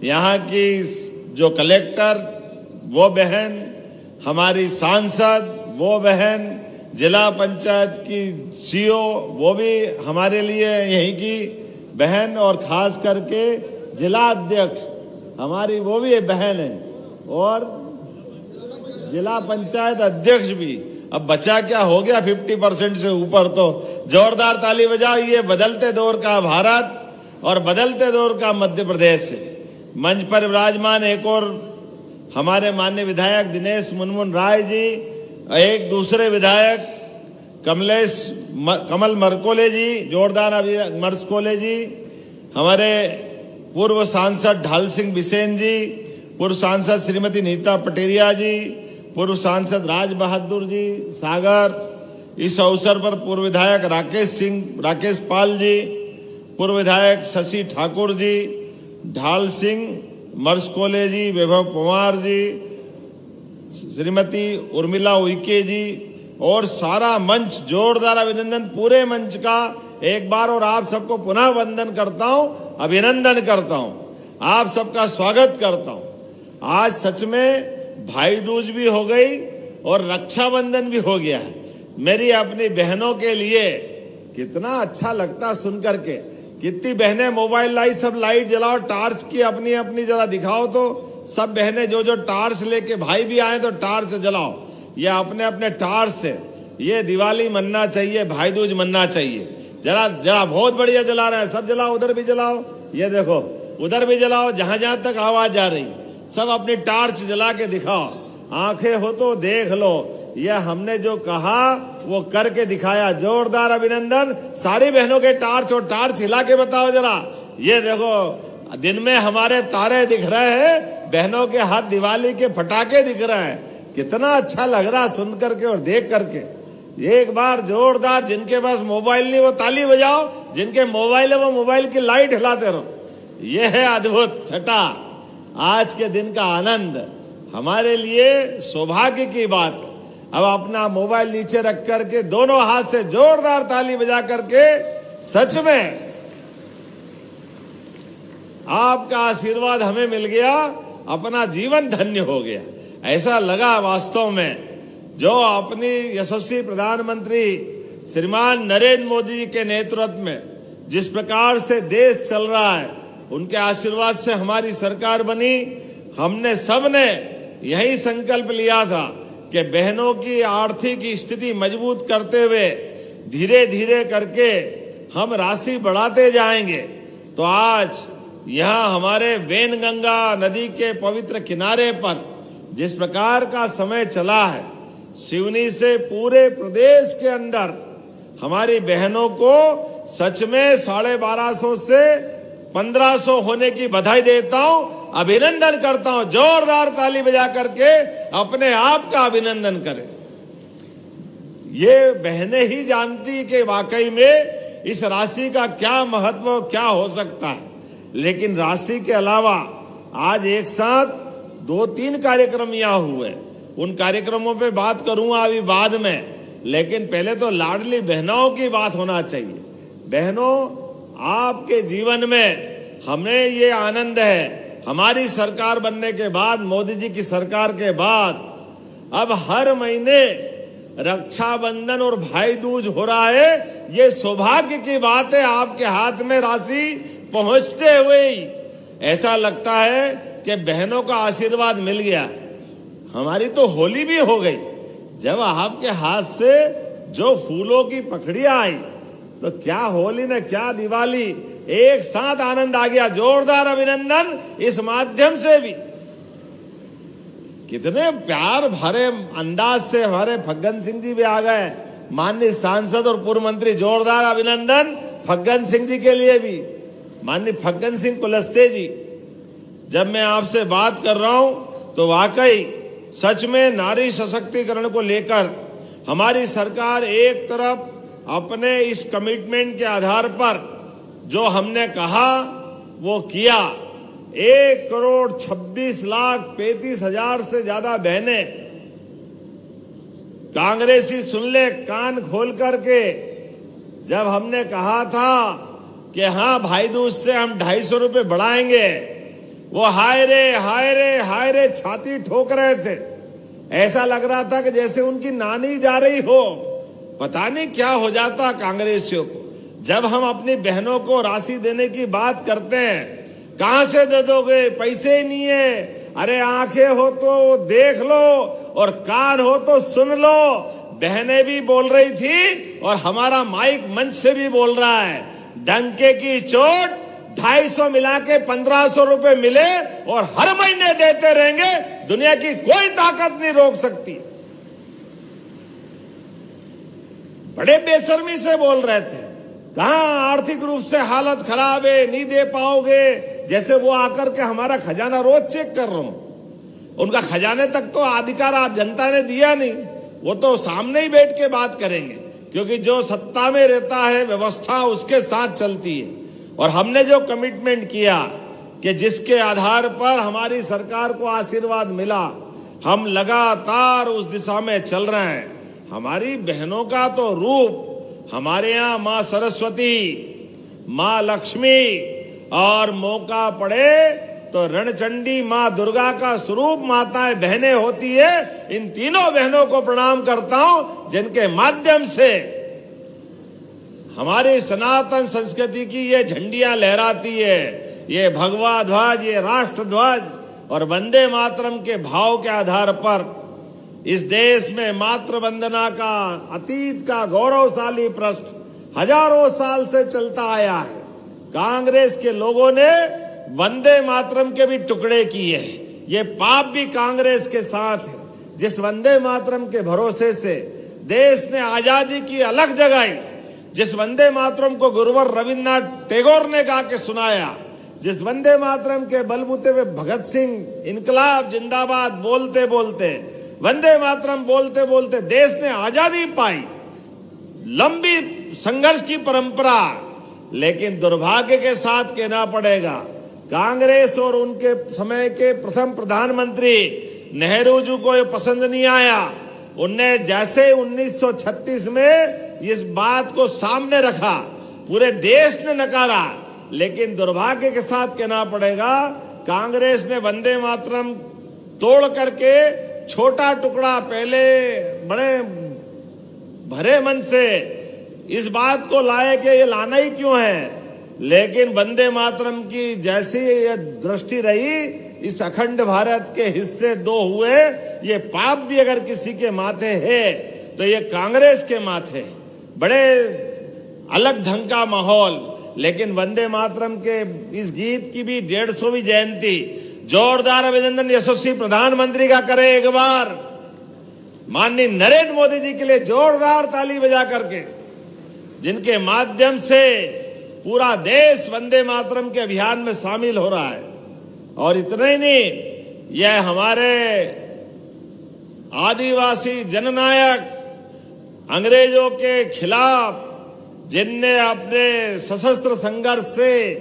यहाँ की जो कलेक्टर वो बहन, हमारी सांसद वो बहन, जिला पंचायत की सीओ वो भी हमारे लिए यहीं की बहन, और खास करके जिला अध्यक्ष हमारी वो भी बहन है, और जिला पंचायत अध्यक्ष भी। अब बचा क्या हो गया 50% से ऊपर, तो जोरदार ताली बजाओ। ये बदलते दौर का भारत और बदलते दौर का मध्य प्रदेश है। मंच पर विराजमान एक और हमारे माननीय विधायक दिनेश मुनमुन राय जी, एक दूसरे विधायक कमल मरकोले जी, जोरदार मरकोले जी, हमारे पूर्व सांसद ढाल सिंह बिसेन जी, पूर्व सांसद श्रीमती नीता पटेरिया जी, पूर्व सांसद राज बहादुर जी सागर, इस अवसर पर पूर्व विधायक राकेश पाल जी, पूर्व विधायक शशि ठाकुर जी, ढाल सिंह मरकोले जी, वैभव पवार जी, श्रीमती उर्मिला उइके जी, और सारा मंच, जोरदार अभिनंदन पूरे मंच का एक बार। और आप सबको पुनः वंदन करता हूं, अभिनंदन करता हूं, आप सबका स्वागत करता हूं। आज सच में भाई दूज भी हो गई और रक्षाबंधन भी हो गया है। मेरी अपनी बहनों के लिए कितना अच्छा लगता सुन करके। कितनी बहनें मोबाइल लाई, सब लाइट जलाओ, टार्च की अपनी अपनी जरा दिखाओ। तो सब बहनें जो टार्च लेके, भाई भी आए तो टार्च जलाओ, ये अपने अपने टार्च से ये दिवाली मनना चाहिए, भाई दूज मनना चाहिए। जरा बहुत बढ़िया जला रहे हैं, सब जलाओ, उधर भी जलाओ, ये देखो उधर भी जलाओ, जहां जहां तक आवाज आ रही सब अपनी टार्च जला के दिखाओ। आंखें हो तो देख लो, ये हमने जो कहा वो करके दिखाया। जोरदार अभिनंदन सारी बहनों के टार्च, और टार्च हिला के बताओ जरा। ये देखो दिन में हमारे तारे दिख रहे हैं, बहनों के हाथ दिवाली के पटाखे दिख रहे हैं। कितना अच्छा लग रहा सुन करके और देख करके। एक बार जोरदार, जिनके पास मोबाइल नहीं वो ताली बजाओ, जिनके मोबाइल है वो मोबाइल की लाइट हिलाते रहो। ये है अद्भुत छठा, आज के दिन का आनंद हमारे लिए सौभाग्य की बात। अब अपना मोबाइल नीचे रख करके दोनों हाथ से जोरदार ताली बजा करके सच में आपका आशीर्वाद हमें मिल गया, अपना जीवन धन्य हो गया। ऐसा लगा वास्तव में, जो अपनी यशस्वी प्रधानमंत्री श्रीमान नरेंद्र मोदी जी के नेतृत्व में जिस प्रकार से देश चल रहा है, उनके आशीर्वाद से हमारी सरकार बनी। हमने सबने यही संकल्प लिया था कि बहनों की आर्थिक स्थिति मजबूत करते हुए धीरे धीरे करके हम राशि बढ़ाते जाएंगे। तो आज यहाँ हमारे वेनगंगा नदी के पवित्र किनारे पर जिस प्रकार का समय चला है, सिवनी से पूरे प्रदेश के अंदर हमारी बहनों को सच में 1250 से 1500 होने की बधाई देता हूं, अभिनंदन करता हूं। जोरदार ताली बजा करके अपने आप का अभिनंदन करें। ये बहनें ही जानती कि वाकई में इस राशि का क्या महत्व, क्या हो सकता है। लेकिन राशि के अलावा आज एक साथ 2-3 कार्यक्रम यहाँ हुए, उन कार्यक्रमों पे बात करूंगा अभी बाद में। लेकिन पहले तो लाडली बहनों की बात होना चाहिए। बहनों, आपके जीवन में हमें ये आनंद है, हमारी सरकार बनने के बाद, मोदी जी की सरकार के बाद, अब हर महीने रक्षाबंधन और भाई दूज हो रहा है। ये सौभाग्य की बात है, आपके हाथ में राशि पहुंचते हुए ही ऐसा लगता है कि बहनों का आशीर्वाद मिल गया। हमारी तो होली भी हो गई, जब आपके हाथ से जो फूलों की पखड़ियां आई, तो क्या होली ने क्या दिवाली, एक साथ आनंद आ गया। जोरदार अभिनंदन इस माध्यम से भी। कितने प्यार भरे अंदाज से हमारे फग्गन सिंह जी भी आ गए, माननीय सांसद और पूर्व मंत्री। जोरदार अभिनंदन फग्गन सिंह जी के लिए भी। माननीय फग्गन सिंह कुलस्ते जी, जब मैं आपसे बात कर रहा हूं तो वाकई सच में नारी सशक्तिकरण को लेकर हमारी सरकार एक तरफ अपने इस कमिटमेंट के आधार पर जो हमने कहा वो किया। 1,26,35,000 से ज्यादा बहनें, कांग्रेसी सुन ले कान खोल करके, जब हमने कहा था कि हाँ भाई दूज से हम 250 रुपए बढ़ाएंगे, वो हाय रे हाय रे हाय रे छाती ठोक रहे थे। ऐसा लग रहा था कि जैसे उनकी नानी जा रही हो। पता नहीं क्या हो जाता कांग्रेसियों को। जब हम अपनी बहनों को राशि देने की बात करते हैं, कहां से दे दोगे, पैसे ही नहीं है। अरे आंखें हो तो देख लो और कान हो तो सुन लो। बहनें भी बोल रही थी और हमारा माइक मंच से भी बोल रहा है, डंके की चोट 250 मिला के 1,500 रुपए मिले और हर महीने देते रहेंगे, दुनिया की कोई ताकत नहीं रोक सकती। बड़े बेशर्मी से बोल रहे थे, कहां आर्थिक रूप से हालत खराब है, नहीं दे पाओगे, जैसे वो आकर के हमारा खजाना रोज चेक कर रहा हूं। उनका खजाने तक तो अधिकार आप जनता ने दिया नहीं, वो तो सामने ही बैठ के बात करेंगे, क्योंकि जो सत्ता में रहता है व्यवस्था उसके साथ चलती है। और हमने जो कमिटमेंट किया कि जिसके आधार पर हमारी सरकार को आशीर्वाद मिला, हम लगातार उस दिशा में चल रहे हैं। हमारी बहनों का तो रूप हमारे यहाँ माँ सरस्वती, माँ लक्ष्मी और मौका पड़े तो रणचंडी माँ दुर्गा का स्वरूप माताएं बहनें होती है। इन तीनों बहनों को प्रणाम करता हूं, जिनके माध्यम से हमारी सनातन संस्कृति की ये झंडियां लहराती है, ये भगवा ध्वज, ये राष्ट्र ध्वज और वंदे मातरम के भाव के आधार पर इस देश में मातृ वंदना का अतीत का गौरवशाली पृष्ठ हजारों साल से चलता आया है। कांग्रेस के लोगों ने वंदे मातरम के भी टुकड़े किए हैं। ये पाप भी कांग्रेस के साथ है। जिस वंदे मातरम के भरोसे से देश ने आजादी की अलग जगाई, जिस वंदे मातरम को गुरुवर रविन्द्रनाथ टैगोर ने गा के सुनाया, जिस वंदे मातरम के बलबूते पे भगत सिंह इनकलाब जिंदाबाद बोलते बोलते, वंदे मातरम बोलते बोलते देश ने आजादी पाई। लंबी संघर्ष की परंपरा, लेकिन दुर्भाग्य के साथ कहना पड़ेगा, कांग्रेस और उनके समय के प्रथम प्रधानमंत्री नेहरू जी को ये पसंद नहीं आया। उनने जैसे 1936 में इस बात को सामने रखा, पूरे देश ने नकारा। लेकिन दुर्भाग्य के साथ कहना पड़ेगा, कांग्रेस ने वंदे मातरम तोड़ करके छोटा टुकड़ा पहले बड़े भरे मन से इस बात को लाए कि ये लाना ही क्यों है। लेकिन वंदे मातरम की जैसी ये दृष्टि रही, इस अखंड भारत के हिस्से दो हुए। ये पाप भी अगर किसी के माथे है तो ये कांग्रेस के माथे। बड़े अलग ढंग का माहौल। लेकिन वंदे मातरम के इस गीत की भी 150वीं जयंती जोरदार अभिनंदन यशस्वी प्रधानमंत्री का करें एक बार, माननीय नरेंद्र मोदी जी के लिए जोरदार ताली बजा करके, जिनके माध्यम से पूरा देश वंदे मातरम के अभियान में शामिल हो रहा है। और इतना ही नहीं, यह हमारे आदिवासी जननायक अंग्रेजों के खिलाफ जिनने अपने सशस्त्र संघर्ष से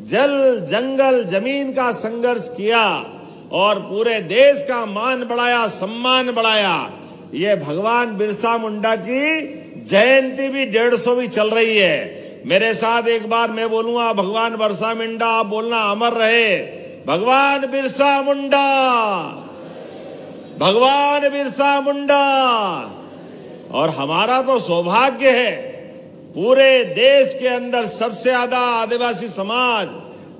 जल जंगल जमीन का संघर्ष किया और पूरे देश का मान बढ़ाया, सम्मान बढ़ाया, ये भगवान बिरसा मुंडा की जयंती भी 150वीं चल रही है। मेरे साथ एक बार मैं बोलूंगा, भगवान बिरसा मुंडा, आप बोलना अमर रहे। भगवान बिरसा मुंडा, भगवान बिरसा मुंडा। और हमारा तो सौभाग्य है, पूरे देश के अंदर सबसे ज्यादा आदिवासी समाज,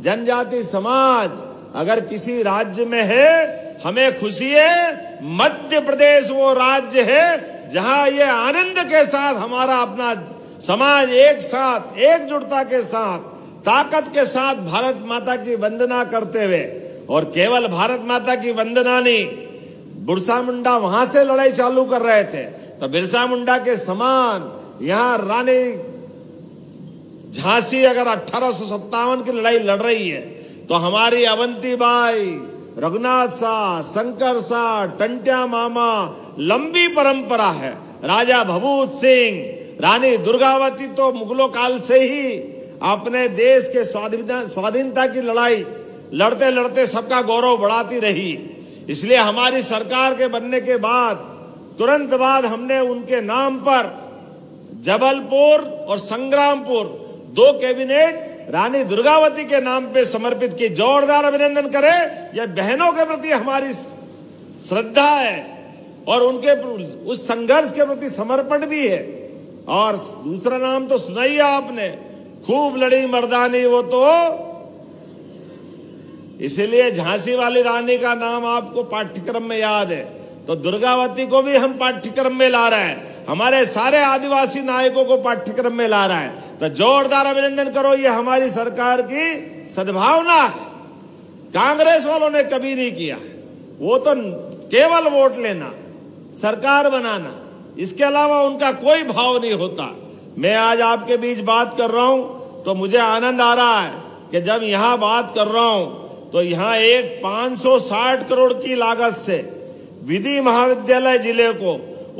जनजाति समाज अगर किसी राज्य में है, हमें खुशी है। मध्य प्रदेश वो राज्य है जहां ये आनंद के साथ हमारा अपना समाज एक साथ, एकजुटता के साथ, ताकत के साथ भारत माता की वंदना करते हुए, और केवल भारत माता की वंदना नहीं, बिरसा मुंडा वहां से लड़ाई चालू कर रहे थे तो बिरसा मुंडा के समान यहां रानी झांसी अगर 1857 की लड़ाई लड़ रही है तो हमारी अवंतीबाई, रघुनाथ शाह, शंकर शाह, टंट्या मामा, लंबी परंपरा है। राजा भभूत सिंह, रानी दुर्गावती तो मुगलों काल से ही अपने देश के स्वाधीनता की लड़ाई लड़ते लड़ते सबका गौरव बढ़ाती रही। इसलिए हमारी सरकार के बनने के बाद तुरंत बाद हमने उनके नाम पर जबलपुर और संग्रामपुर 2 कैबिनेट रानी दुर्गावती के नाम पे समर्पित की। जोरदार अभिनंदन करें। यह बहनों के प्रति हमारी श्रद्धा है और उनके उस संघर्ष के प्रति समर्पण भी है। और दूसरा नाम तो सुना ही आपने, खूब लड़ी मर्दानी वो तो, इसलिए झांसी वाली रानी का नाम आपको पाठ्यक्रम में याद है, तो दुर्गावती को भी हम पाठ्यक्रम में ला रहे हैं। हमारे सारे आदिवासी नायकों को पाठ्यक्रम में ला रहा है। तो जोरदार अभिनंदन करो। ये हमारी सरकार की सद्भावना कांग्रेस वालों ने कभी नहीं किया। वो तो केवल वोट लेना, सरकार बनाना, इसके अलावा उनका कोई भाव नहीं होता। मैं आज आपके बीच बात कर रहा हूं तो मुझे आनंद आ रहा है कि जब यहां बात कर रहा हूं तो यहां एक 560 करोड़ की लागत से विधि महाविद्यालय जिले को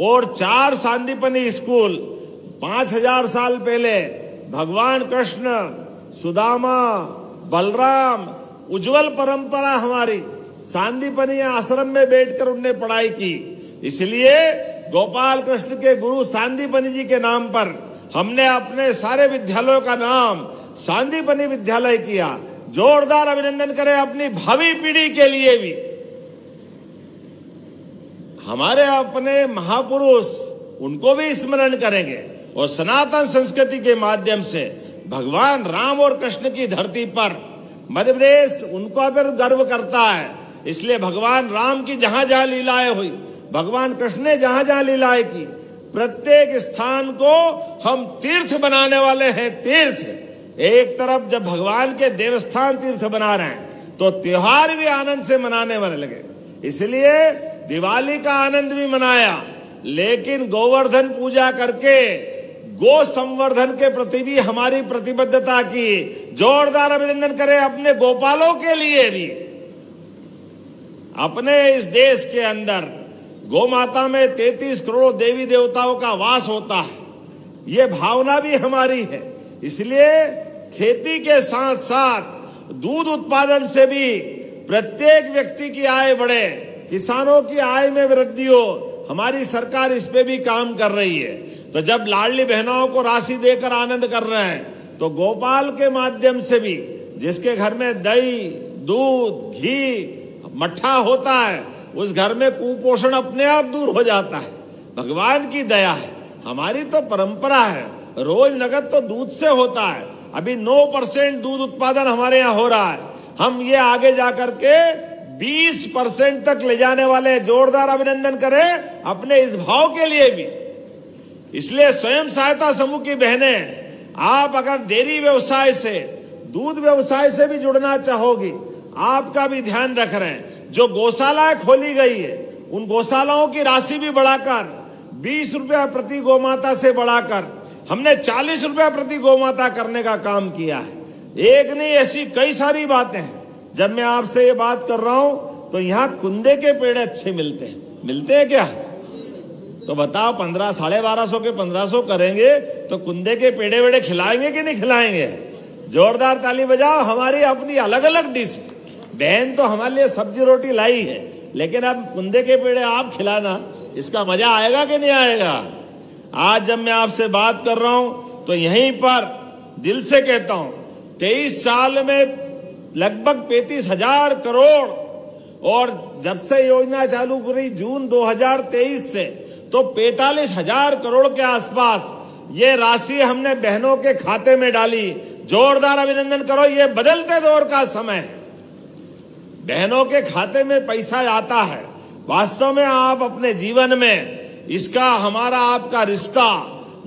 और 4 सांदीपनी स्कूल 5000 साल पहले भगवान कृष्ण, सुदामा, बलराम, उज्जवल परंपरा हमारी सांदीपनी आश्रम में बैठकर उनने पढ़ाई की। इसलिए गोपाल कृष्ण के गुरु सांदीपनी जी के नाम पर हमने अपने सारे विद्यालयों का नाम सांदीपनी विद्यालय किया। जोरदार अभिनंदन करें अपनी भावी पीढ़ी के लिए भी। हमारे अपने महापुरुष, उनको भी स्मरण करेंगे और सनातन संस्कृति के माध्यम से भगवान राम और कृष्ण की धरती पर मध्य प्रदेश उनको पर गर्व करता है। इसलिए भगवान राम की जहां जहां लीलाएं हुई, भगवान कृष्ण ने जहां जहां लीलाएं की, प्रत्येक स्थान को हम तीर्थ बनाने वाले हैं। तीर्थ एक तरफ जब भगवान के देवस्थान तीर्थ बना रहे हैं तो त्योहार भी आनंद से मनाने वाले लगे। इसलिए दिवाली का आनंद भी मनाया, लेकिन गोवर्धन पूजा करके गो संवर्धन के प्रति भी हमारी प्रतिबद्धता की। जोरदार अभिनंदन करें अपने गोपालों के लिए भी। अपने इस देश के अंदर गौ माता में 33 करोड़ देवी देवताओं का वास होता है, ये भावना भी हमारी है। इसलिए खेती के साथ साथ दूध उत्पादन से भी प्रत्येक व्यक्ति की आय बढ़े, किसानों की आय में वृद्धि हो, हमारी सरकार इस पे भी काम कर रही है। तो जब लाडली बहनों को राशि देकर आनंद कर रहे हैं तो गोपाल के माध्यम से भी, जिसके घर में दही, दूध, घी, मट्ठा होता है, उस घर में कुपोषण अपने आप दूर हो जाता है। भगवान की दया है। हमारी तो परंपरा है, रोज नगद तो दूध से होता है। अभी 9% दूध उत्पादन हमारे यहाँ हो रहा है। हम ये आगे जाकर के 20% तक ले जाने वाले। जोरदार अभिनंदन करें अपने इस भाव के लिए भी। इसलिए स्वयं सहायता समूह की बहनें, आप अगर डेयरी व्यवसाय से, दूध व्यवसाय से भी जुड़ना चाहोगी, आपका भी ध्यान रख रहे हैं। जो गौशालाएं खोली गई है, उन गौशालाओं की राशि भी बढ़ाकर 20 रुपया प्रति गौमाता से बढ़ाकर हमने 40 रुपया प्रति गौमाता करने का काम किया है। एक नहीं, ऐसी कई सारी बातें हैं। जब मैं आपसे ये बात कर रहा हूं तो यहाँ कुंदे के पेड़ अच्छे मिलते हैं क्या? तो बताओ, 1250 के 1500 करेंगे तो कुंदे के पेड़े वेड़े खिलाएंगे कि नहीं खिलाएंगे? जोरदार ताली बजाओ। हमारी अपनी अलग अलग डिश। बहन तो हमारे लिए सब्जी रोटी लाई है, लेकिन अब कुंदे के पेड़े आप खिलाना, इसका मजा आएगा कि नहीं आएगा? आज जब मैं आपसे बात कर रहा हूं तो यहीं पर दिल से कहता हूं, 23 साल में लगभग 35,000 करोड़, और जब से योजना चालू करी जून 2023 से, तो 45,000 करोड़ के आसपास ये राशि हमने बहनों के खाते में डाली। जोरदार अभिनंदन करो। ये बदलते दौर का समय, बहनों के खाते में पैसा आता है। वास्तव में आप अपने जीवन में इसका, हमारा आपका रिश्ता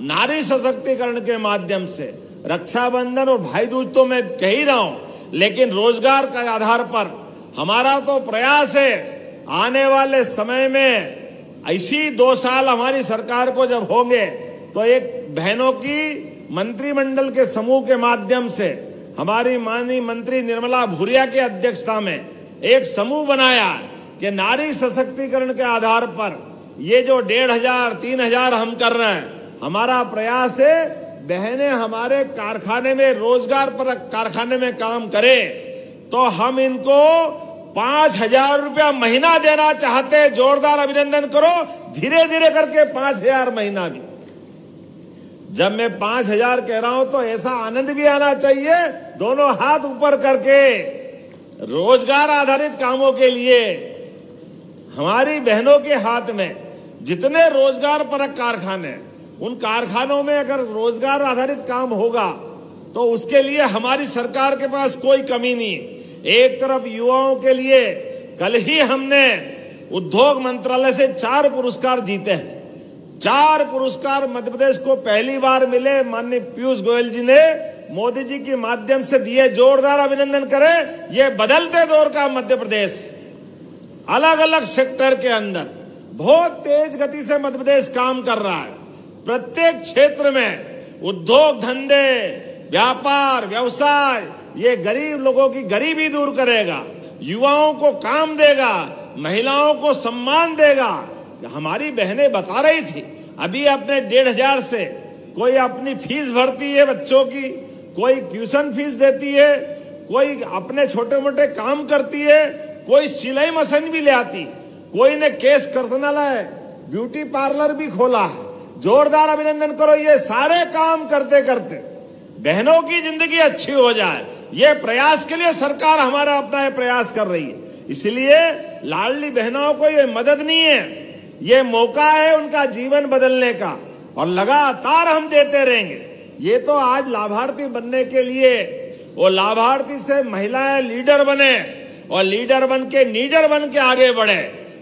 नारी सशक्तिकरण के माध्यम से, रक्षाबंधन और भाई दूज तो मैं कह ही रहा हूं, लेकिन रोजगार के आधार पर हमारा तो प्रयास है आने वाले समय में ऐसी 2 साल हमारी सरकार को जब होंगे तो एक बहनों की मंत्रिमंडल के समूह के माध्यम से हमारी माननीय मंत्री निर्मला भूरिया की अध्यक्षता में एक समूह बनाया कि नारी सशक्तिकरण के आधार पर ये जो 1,500 3,000 हम कर रहे हैं, हमारा प्रयास है बहनें हमारे कारखाने में रोजगार पर कारखाने में काम करें तो हम इनको 5,000 रुपया महीना देना चाहते हैं। जोरदार अभिनंदन करो। धीरे धीरे करके 5,000 महीना भी। जब मैं 5,000 कह रहा हूं तो ऐसा आनंद भी आना चाहिए, दोनों हाथ ऊपर करके रोजगार आधारित कामों के लिए हमारी बहनों के हाथ में जितने रोजगार परक कारखाने, उन कारखानों में अगर रोजगार आधारित काम होगा तो उसके लिए हमारी सरकार के पास कोई कमी नहीं। एक तरफ युवाओं के लिए कल ही हमने उद्योग मंत्रालय से 4 पुरस्कार जीते हैं। 4 पुरस्कार मध्य प्रदेश को पहली बार मिले। माननीय पीयूष गोयल जी ने मोदी जी के माध्यम से दिए। जोरदार अभिनंदन करें। ये बदलते दौर का मध्य प्रदेश, अलग अलग सेक्टर के अंदर बहुत तेज गति से मध्य प्रदेश काम कर रहा है। प्रत्येक क्षेत्र में उद्योग धंधे, व्यापार, व्यवसाय, ये गरीब लोगों की गरीबी दूर करेगा, युवाओं को काम देगा, महिलाओं को सम्मान देगा। हमारी बहनें बता रही थी अभी अपने 1,500 से कोई अपनी फीस भरती है बच्चों की, कोई ट्यूशन फीस देती है, कोई अपने छोटे मोटे काम करती है, कोई सिलाई मशीन भी ले आती है, कोई ने केस कर्तनालय, ब्यूटी पार्लर भी खोला है। जोरदार अभिनंदन करो। ये सारे काम करते करते बहनों की जिंदगी अच्छी हो जाए, ये प्रयास के लिए सरकार हमारा अपना ये प्रयास कर रही है। इसलिए लाडली बहनों को ये मदद नहीं है, ये मौका है उनका जीवन बदलने का, और लगातार हम देते रहेंगे। ये तो आज लाभार्थी बनने के लिए, वो लाभार्थी से महिलाएं लीडर बने और लीडर बन के नीडर बन के आगे बढ़े।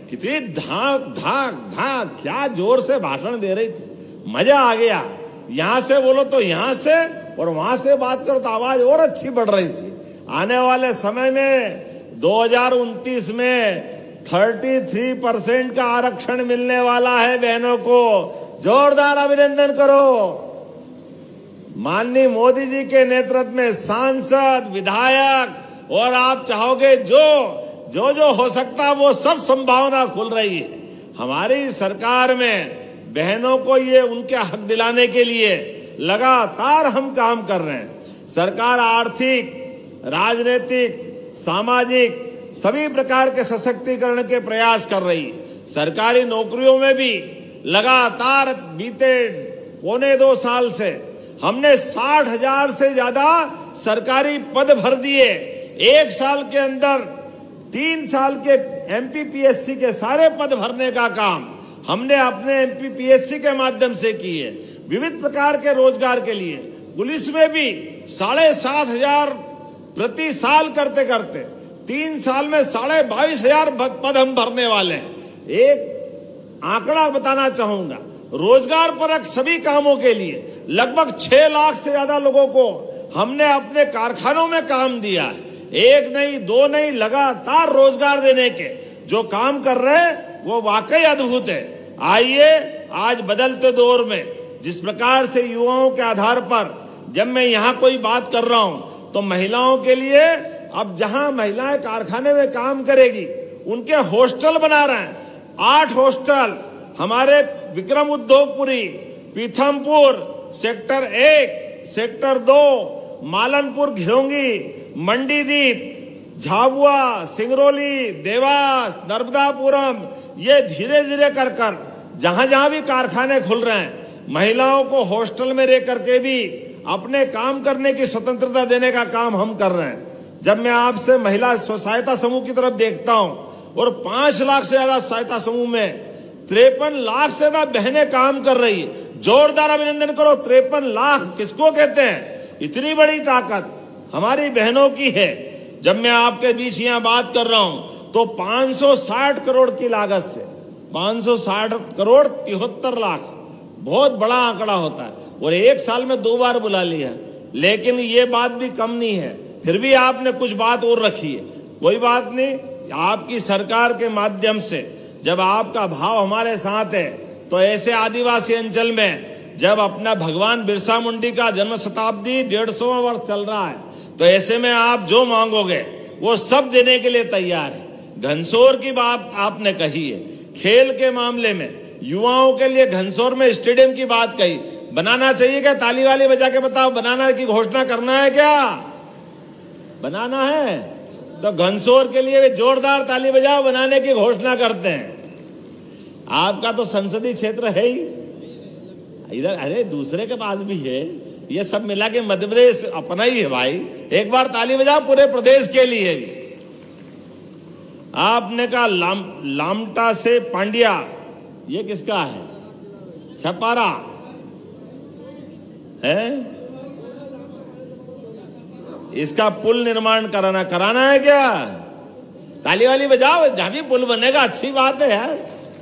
कितनी धाक धाक धाक, क्या जोर से भाषण दे रही थी, मजा आ गया। यहां से बोलो तो यहां से, और वहां से बात करो तो आवाज और अच्छी बढ़ रही थी। आने वाले समय में 2029 में 33% का आरक्षण मिलने वाला है बहनों को। जोरदार अभिनंदन करो। माननीय मोदी जी के नेतृत्व में सांसद, विधायक, और आप चाहोगे जो हो सकता वो सब संभावना खुल रही है। हमारी सरकार में बहनों को ये उनके हक दिलाने के लिए लगातार हम काम कर रहे हैं। सरकार आर्थिक, राजनीतिक, सामाजिक सभी प्रकार के सशक्तिकरण के प्रयास कर रही। सरकारी नौकरियों में भी लगातार बीते 1.25 साल से हमने 60,000 से ज्यादा सरकारी पद भर दिए। 1 साल के अंदर 3 साल के MPPSC के सारे पद भरने का काम हमने अपने MPPSC के माध्यम से किए। विविध प्रकार के रोजगार के लिए पुलिस में भी 7,500 प्रति साल करते करते 3 साल में 22,500 पद हम भरने वाले हैं। एक आंकड़ा बताना चाहूंगा, रोजगार परक सभी कामों के लिए लगभग 6 लाख से ज्यादा लोगों को हमने अपने कारखानों में काम दिया। 1 नहीं 2 नहीं, लगातार रोजगार देने के जो काम कर रहे हैं वो वाकई अद्भुत है। आइए आज बदलते दौर में जिस प्रकार से युवाओं के आधार पर जब मैं यहाँ कोई बात कर रहा हूँ तो महिलाओं के लिए अब जहाँ महिलाएं कारखाने में काम करेगी उनके हॉस्टल बना रहे हैं। 8 हॉस्टल हमारे विक्रम उद्योगपुरी, पीथमपुर, सेक्टर 1, सेक्टर 2, मालनपुर, घिरोंगी, मंडीदीप, झाबुआ, सिंगरौली, देवास, नर्मदापुरम, ये धीरे धीरे कर कर जहां जहां भी कारखाने खुल रहे हैं महिलाओं को हॉस्टल में रह करके भी अपने काम करने की स्वतंत्रता देने का काम हम कर रहे हैं। जब मैं आपसे महिला सहायता समूह की तरफ देखता हूं और 5 लाख से ज्यादा सहायता समूह में 53 लाख से ज्यादा बहनें काम कर रही है। जोरदार अभिनंदन करो। 53 लाख किसको कहते हैं? इतनी बड़ी ताकत हमारी बहनों की है। जब मैं आपके बीच यहाँ बात कर रहा हूं तो 560 करोड़ की लागत से 560 करोड़ 73 लाख बहुत बड़ा आंकड़ा होता है, और 1 साल में 2 बार बुला लिया। लेकिन ये बात भी कम नहीं है, फिर भी आपने कुछ बात और रखी है। कोई बात नहीं, आपकी सरकार के माध्यम से जब आपका भाव हमारे साथ है तो ऐसे आदिवासी अंचल में जब अपना भगवान बिरसा मुंडी का जन्म शताब्दी 150वां वर्ष चल रहा है तो ऐसे में आप जो मांगोगे वो सब देने के लिए तैयार है। घनसोर की बात आपने कही है, खेल के मामले में युवाओं के लिए घनसोर में स्टेडियम की बात कही, बनाना चाहिए क्या? ताली वाली बजा के बताओ, बनाना की घोषणा करना है क्या? बनाना है तो घनसोर के लिए वे जोरदार ताली बजाओ, बनाने की घोषणा करते हैं। आपका तो संसदीय क्षेत्र है ही इधर, अरे दूसरे के पास भी है, ये सब मिला के मध्य प्रदेश अपना ही है भाई। एक बार ताली बजाओ पूरे प्रदेश के लिए भी। आपने कहा लामटा से पांड्या, ये किसका है? छपारा है, इसका पुल निर्माण कराना है क्या? ताली वाली बजाओ, जहां भी पुल बनेगा अच्छी बात है यार,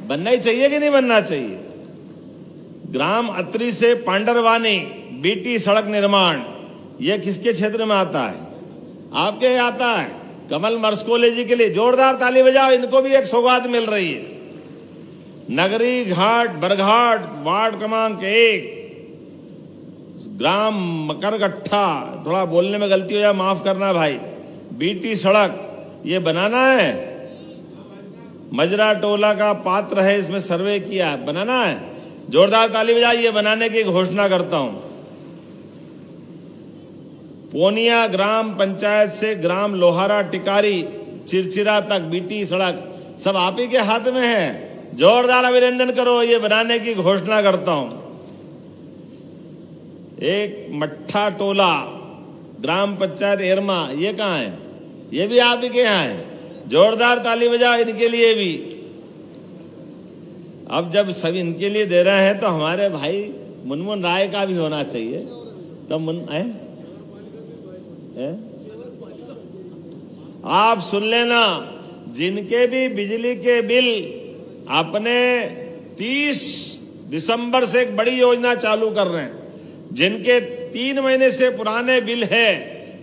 बनना ही चाहिए कि नहीं बनना चाहिए। ग्राम अत्री से पांडरवानी बीटी सड़क निर्माण, यह किसके क्षेत्र में आता है? आपके आता है। कमल मर्सकोले जी के लिए जोरदार ताली बजाओ, इनको भी एक सौगात मिल रही है। नगरी घाट बरघाट वार्ड क्रमांक 1 ग्राम मकरगट्ठा, थोड़ा बोलने में गलती हो जाए माफ करना भाई, बीटी सड़क ये बनाना है। मजरा टोला का पात्र है, इसमें सर्वे किया है, बनाना है। जोरदार ताली बजाइए, बनाने की घोषणा करता हूं। पोनिया ग्राम पंचायत से ग्राम लोहारा टिकारी चिरचिरा तक बीटी सड़क सब आप ही के हाथ में है। जोरदार अभिनंदन करो, ये बनाने की घोषणा करता हूं। एक मट्ठा टोला ग्राम पंचायत एरमा, ये कहां है? ये भी आप ही के यहाँ है। जोरदार ताली बजाओ इनके लिए भी। अब जब सब इनके लिए दे रहे हैं तो हमारे भाई मुनमुन राय का भी होना चाहिए। तो आप सुन लेना, जिनके भी बिजली के बिल अपने 30 दिसंबर से एक बड़ी योजना चालू कर रहे हैं, जिनके 3 महीने से पुराने बिल है,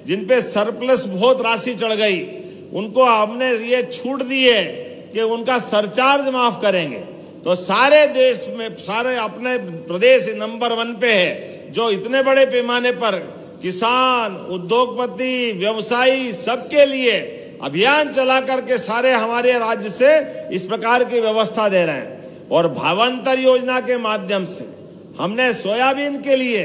जिन पे सरप्लस बहुत राशि चढ़ गई, उनको हमने ये छूट दी है कि उनका सरचार्ज माफ करेंगे। तो सारे देश में, सारे अपने प्रदेश नंबर 1 पे है, जो इतने बड़े पैमाने पर किसान, उद्योगपति, व्यवसायी सबके लिए अभियान चला करके सारे हमारे राज्य से इस प्रकार की व्यवस्था दे रहे हैं। और भावांतर योजना के माध्यम से हमने सोयाबीन के लिए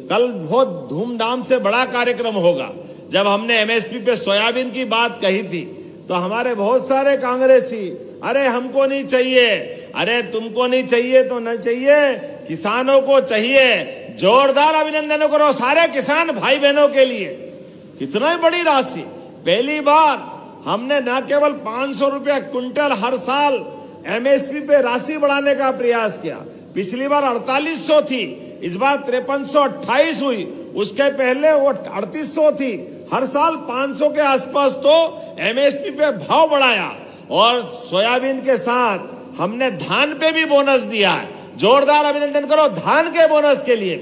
कल बहुत धूमधाम से बड़ा कार्यक्रम होगा। जब हमने एमएसपी पे सोयाबीन की बात कही थी तो हमारे बहुत सारे कांग्रेसी, अरे हमको नहीं चाहिए, अरे तुमको नहीं चाहिए तो नहीं चाहिए, किसानों को चाहिए। जोरदार अभिनंदन करो सारे किसान भाई बहनों के लिए। कितना बड़ी राशि, पहली बार हमने न केवल 500 रुपया क्विंटल हर साल एमएसपी पे राशि बढ़ाने का प्रयास किया। पिछली बार 4800 थी, इस बार 5328 हुई, उसके पहले वो 3800 थी। हर साल 500 के आसपास तो एमएसपी पे भाव बढ़ाया। और सोयाबीन के साथ हमने धान पे भी बोनस दिया है। जोरदार अभिनंदन करो धान के बोनस के लिए।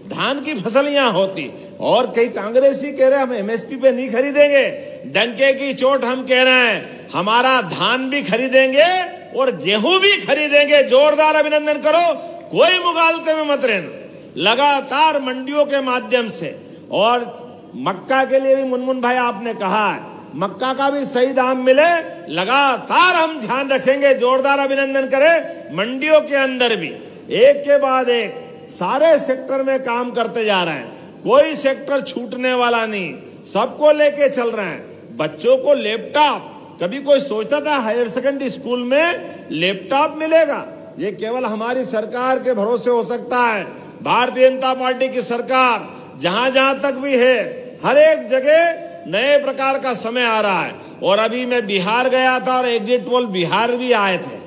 धान की फसल यहाँ होती, और कई कांग्रेसी कह रहे हैं हम एमएसपी पे नहीं खरीदेंगे। डंके की चोट हम कह रहे हैं, हमारा धान भी खरीदेंगे और गेहूं भी खरीदेंगे। जोरदार अभिनंदन करो, कोई मुगालते में मत रहना। लगातार मंडियों के माध्यम से, और मक्का के लिए भी मुनमुन भाई आपने कहा है, मक्का का भी सही दाम मिले, लगातार हम ध्यान रखेंगे। जोरदार अभिनंदन करें। मंडियों के अंदर भी एक के बाद एक सारे सेक्टर में काम करते जा रहे हैं, कोई सेक्टर छूटने वाला नहीं, सबको लेके चल रहे हैं। बच्चों को लैपटॉप, कभी कोई सोचता था हायर सेकेंडरी स्कूल में लैपटॉप मिलेगा? ये केवल हमारी सरकार के भरोसे हो सकता है। भारतीय जनता पार्टी की सरकार जहां जहां तक भी है, हर एक जगह नए प्रकार का समय आ रहा है। और अभी मैं बिहार गया था और एग्जिट पोल बिहार भी आए थे।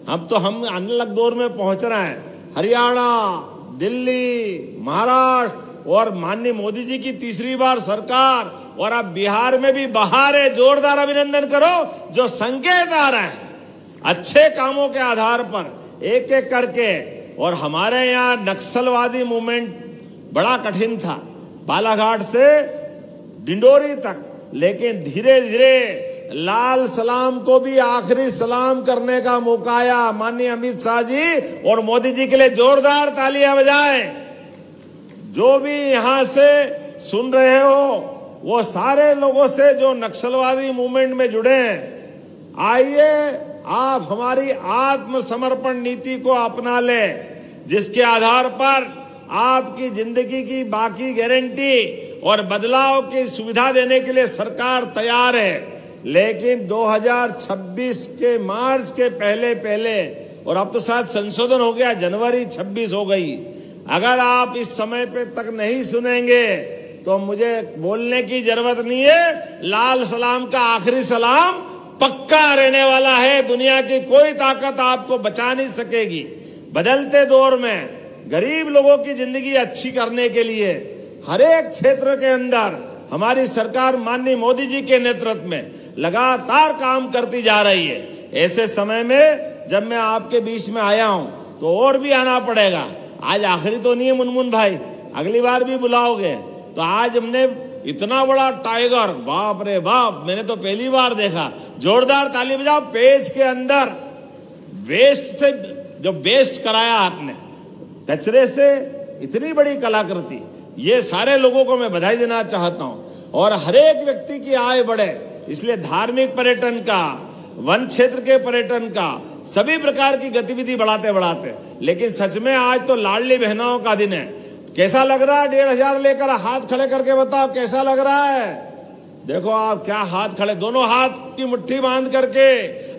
अब तो हम अनलॉक दौर में पहुंच रहे हैं। हरियाणा, दिल्ली, महाराष्ट्र और माननीय मोदी जी की तीसरी बार सरकार, और अब बिहार में भी बहार है। जोरदार अभिनंदन करो। जो संकेत आ रहे हैं अच्छे कामों के आधार पर एक एक करके। और हमारे यहाँ नक्सलवादी मूवमेंट बड़ा कठिन था, बालाघाट से डिंडोरी तक, लेकिन धीरे धीरे लाल सलाम को भी आखिरी सलाम करने का मौका आया। माननीय अमित शाह जी और मोदी जी के लिए जोरदार तालियां बजाएं। जो भी यहां से सुन रहे हो, वो सारे लोगों से जो नक्सलवादी मूवमेंट में जुड़े हैं, आइए आप हमारी आत्मसमर्पण नीति को अपना ले, जिसके आधार पर आपकी जिंदगी की बाकी गारंटी और बदलाव की सुविधा देने के लिए सरकार तैयार है। लेकिन 2026 के मार्च के पहले और अब तो शायद संशोधन हो गया, जनवरी 26 हो गई। अगर आप इस समय पे तक नहीं सुनेंगे तो मुझे बोलने की जरूरत नहीं है, लाल सलाम का आखिरी सलाम पक्का रहने वाला है। दुनिया की कोई ताकत आपको बचा नहीं सकेगी। बदलते दौर में गरीब लोगों की जिंदगी अच्छी करने के लिए हर एक क्षेत्र के अंदर हमारी सरकार माननीय मोदी जी के नेतृत्व में लगातार काम करती जा रही है। ऐसे समय में जब मैं आपके बीच में आया हूं तो और भी आना पड़ेगा। आज आखिरी तो नहीं है मुनमुन भाई, अगली बार भी बुलाओगे। तो आज हमने इतना बड़ा टाइगर, बाप रे बाप, मैंने तो पहली बार देखा। जोरदार ताली बजाओ। पेज के अंदर वेस्ट से जो बेस्ट कराया आपने, कचरे से इतनी बड़ी कलाकृति, ये सारे लोगों को मैं बधाई देना चाहता हूं। और हर एक व्यक्ति की आय बढ़े, इसलिए धार्मिक पर्यटन का, वन क्षेत्र के पर्यटन का, सभी प्रकार की गतिविधि बढ़ाते। लेकिन सच में आज तो लाडली बहनों का दिन है। कैसा लग रहा है? 1,500 लेकर हाथ खड़े करके बताओ कैसा लग रहा है। देखो आप क्या हाथ खड़े, दोनों हाथ की मुट्ठी बांध करके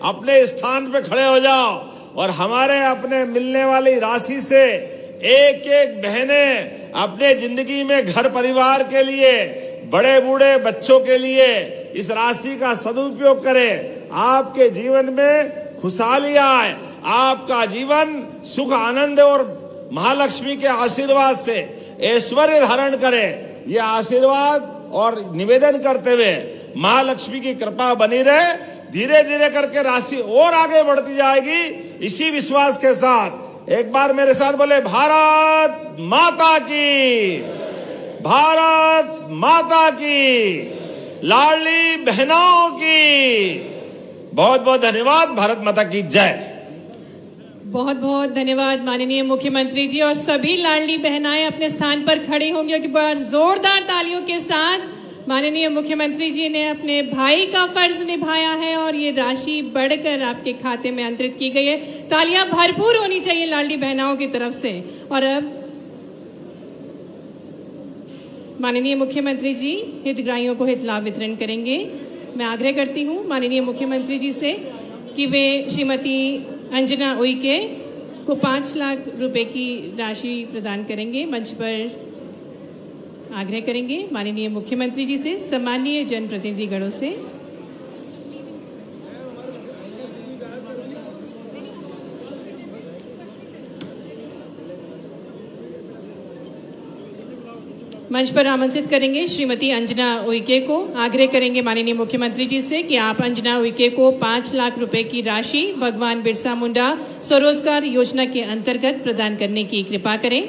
अपने स्थान पे खड़े हो जाओ और हमारे अपने मिलने वाली राशि से एक एक बहनें अपने जिंदगी में घर परिवार के लिए, बड़े बूढ़े बच्चों के लिए इस राशि का सदुपयोग करें। आपके जीवन में खुशहाली आए, आपका जीवन सुख आनंद और महालक्ष्मी के आशीर्वाद से ऐश्वर्य धारण करे। ये आशीर्वाद और निवेदन करते हुए महालक्ष्मी की कृपा बनी रहे। धीरे धीरे करके राशि और आगे बढ़ती जाएगी। इसी विश्वास के साथ एक बार मेरे साथ बोले, भारत माता की, भारत माता की, लाडली बहनों की। बहुत बहुत धन्यवाद। भारत माता की जय। बहुत बहुत धन्यवाद माननीय मुख्यमंत्री जी। और सभी लाडली बहनाएं अपने स्थान पर खड़ी होंगी और बार जोरदार तालियों के साथ माननीय मुख्यमंत्री जी ने अपने भाई का फर्ज निभाया है और ये राशि बढ़कर आपके खाते में अंतरित की गई है। तालियां भरपूर होनी चाहिए लाडली बहनाओं की तरफ से। और अब माननीय मुख्यमंत्री जी हितग्राहियों को हित लाभ वितरण करेंगे। मैं आग्रह करती हूँ माननीय मुख्यमंत्री जी से कि वे श्रीमती अंजना उइके को 5 लाख रुपए की राशि प्रदान करेंगे। मंच पर आग्रह करेंगे माननीय मुख्यमंत्री जी से, सम्मानीय जनप्रतिनिधिगणों से। मंच पर आमंत्रित करेंगे श्रीमती अंजना उइके को। आग्रह करेंगे माननीय मुख्यमंत्री जी से कि आप अंजना उइके को 5 लाख रुपए की राशि भगवान बिरसा मुंडा स्वरोजगार योजना के अंतर्गत प्रदान करने की कृपा करें।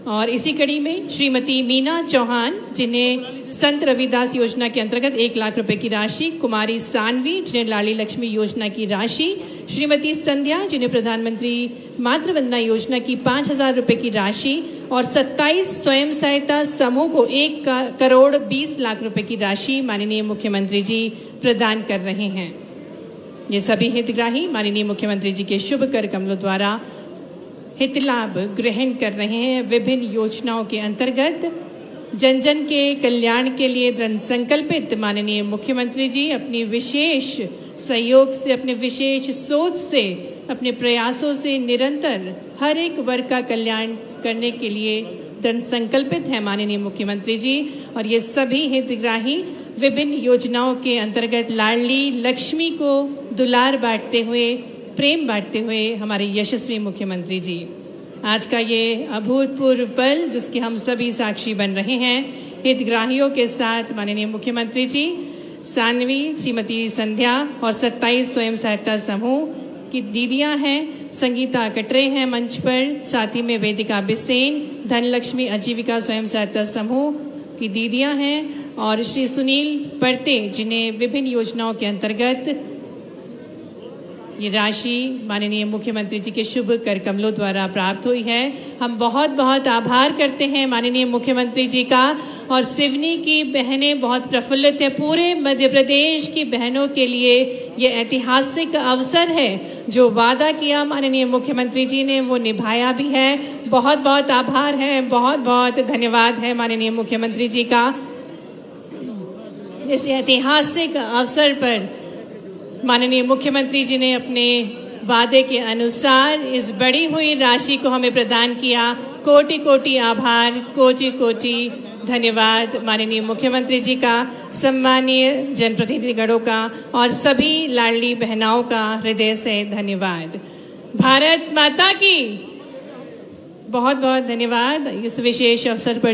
और इसी कड़ी में श्रीमती मीना चौहान, जिन्हें संत रविदास योजना के अंतर्गत 1 लाख रुपए की राशि, कुमारी सानवी जिन्हें लाडली लक्ष्मी योजना की राशि, श्रीमती संध्या जिन्हें प्रधानमंत्री मातृवंदना योजना की 5,000 रुपए की राशि और 27 स्वयं सहायता समूह को 1 करोड़ 20 लाख रुपए की राशि माननीय मुख्यमंत्री जी प्रदान कर रहे हैं। ये सभी हितग्राही माननीय मुख्यमंत्री जी के शुभ कर कमलों द्वारा हित लाभ ग्रहण कर रहे हैं। विभिन्न योजनाओं के अंतर्गत जन जन के कल्याण के लिए दृढ़ संकल्पित माननीय मुख्यमंत्री जी अपनी विशेष सहयोग से, अपने विशेष सोच से, अपने प्रयासों से निरंतर हर एक वर्ग का कल्याण करने के लिए दृढ़ संकल्पित है माननीय मुख्यमंत्री जी। और ये सभी हितग्राही विभिन्न योजनाओं के अंतर्गत लाडली लक्ष्मी को दुलार बांटते हुए, प्रेम बांटते हुए हमारे यशस्वी मुख्यमंत्री जी। आज का ये अभूतपूर्व पल जिसके हम सभी साक्षी बन रहे हैं, हितग्राहियों के साथ माननीय मुख्यमंत्री जी, सानवी, श्रीमती संध्या और 27 स्वयं सहायता समूह की दीदियां हैं, संगीता कटरे हैं मंच पर, साथ ही में वेदिका बिसेन, धनलक्ष्मी आजीविका स्वयं सहायता समूह की दीदियां हैं और श्री सुनील परते जिन्हें विभिन्न योजनाओं के अंतर्गत ये राशि माननीय मुख्यमंत्री जी के शुभ कर कमलों द्वारा प्राप्त हुई है। हम बहुत बहुत आभार करते हैं माननीय मुख्यमंत्री जी का। और सिवनी की बहनें बहुत प्रफुल्लित है। पूरे मध्य प्रदेश की बहनों के लिए ये ऐतिहासिक अवसर है। जो वादा किया माननीय मुख्यमंत्री जी ने वो निभाया भी है। बहुत बहुत आभार है, बहुत बहुत धन्यवाद है माननीय मुख्यमंत्री जी का। इस ऐतिहासिक अवसर पर माननीय मुख्यमंत्री जी ने अपने वादे के अनुसार इस बढ़ी हुई राशि को हमें प्रदान किया। कोटि कोटि आभार, कोटि कोटि धन्यवाद माननीय मुख्यमंत्री जी का, सम्मानीय जनप्रतिनिधिगणों का और सभी लाडली बहनाओं का हृदय से धन्यवाद। भारत माता की बहुत बहुत धन्यवाद। इस विशेष अवसर पर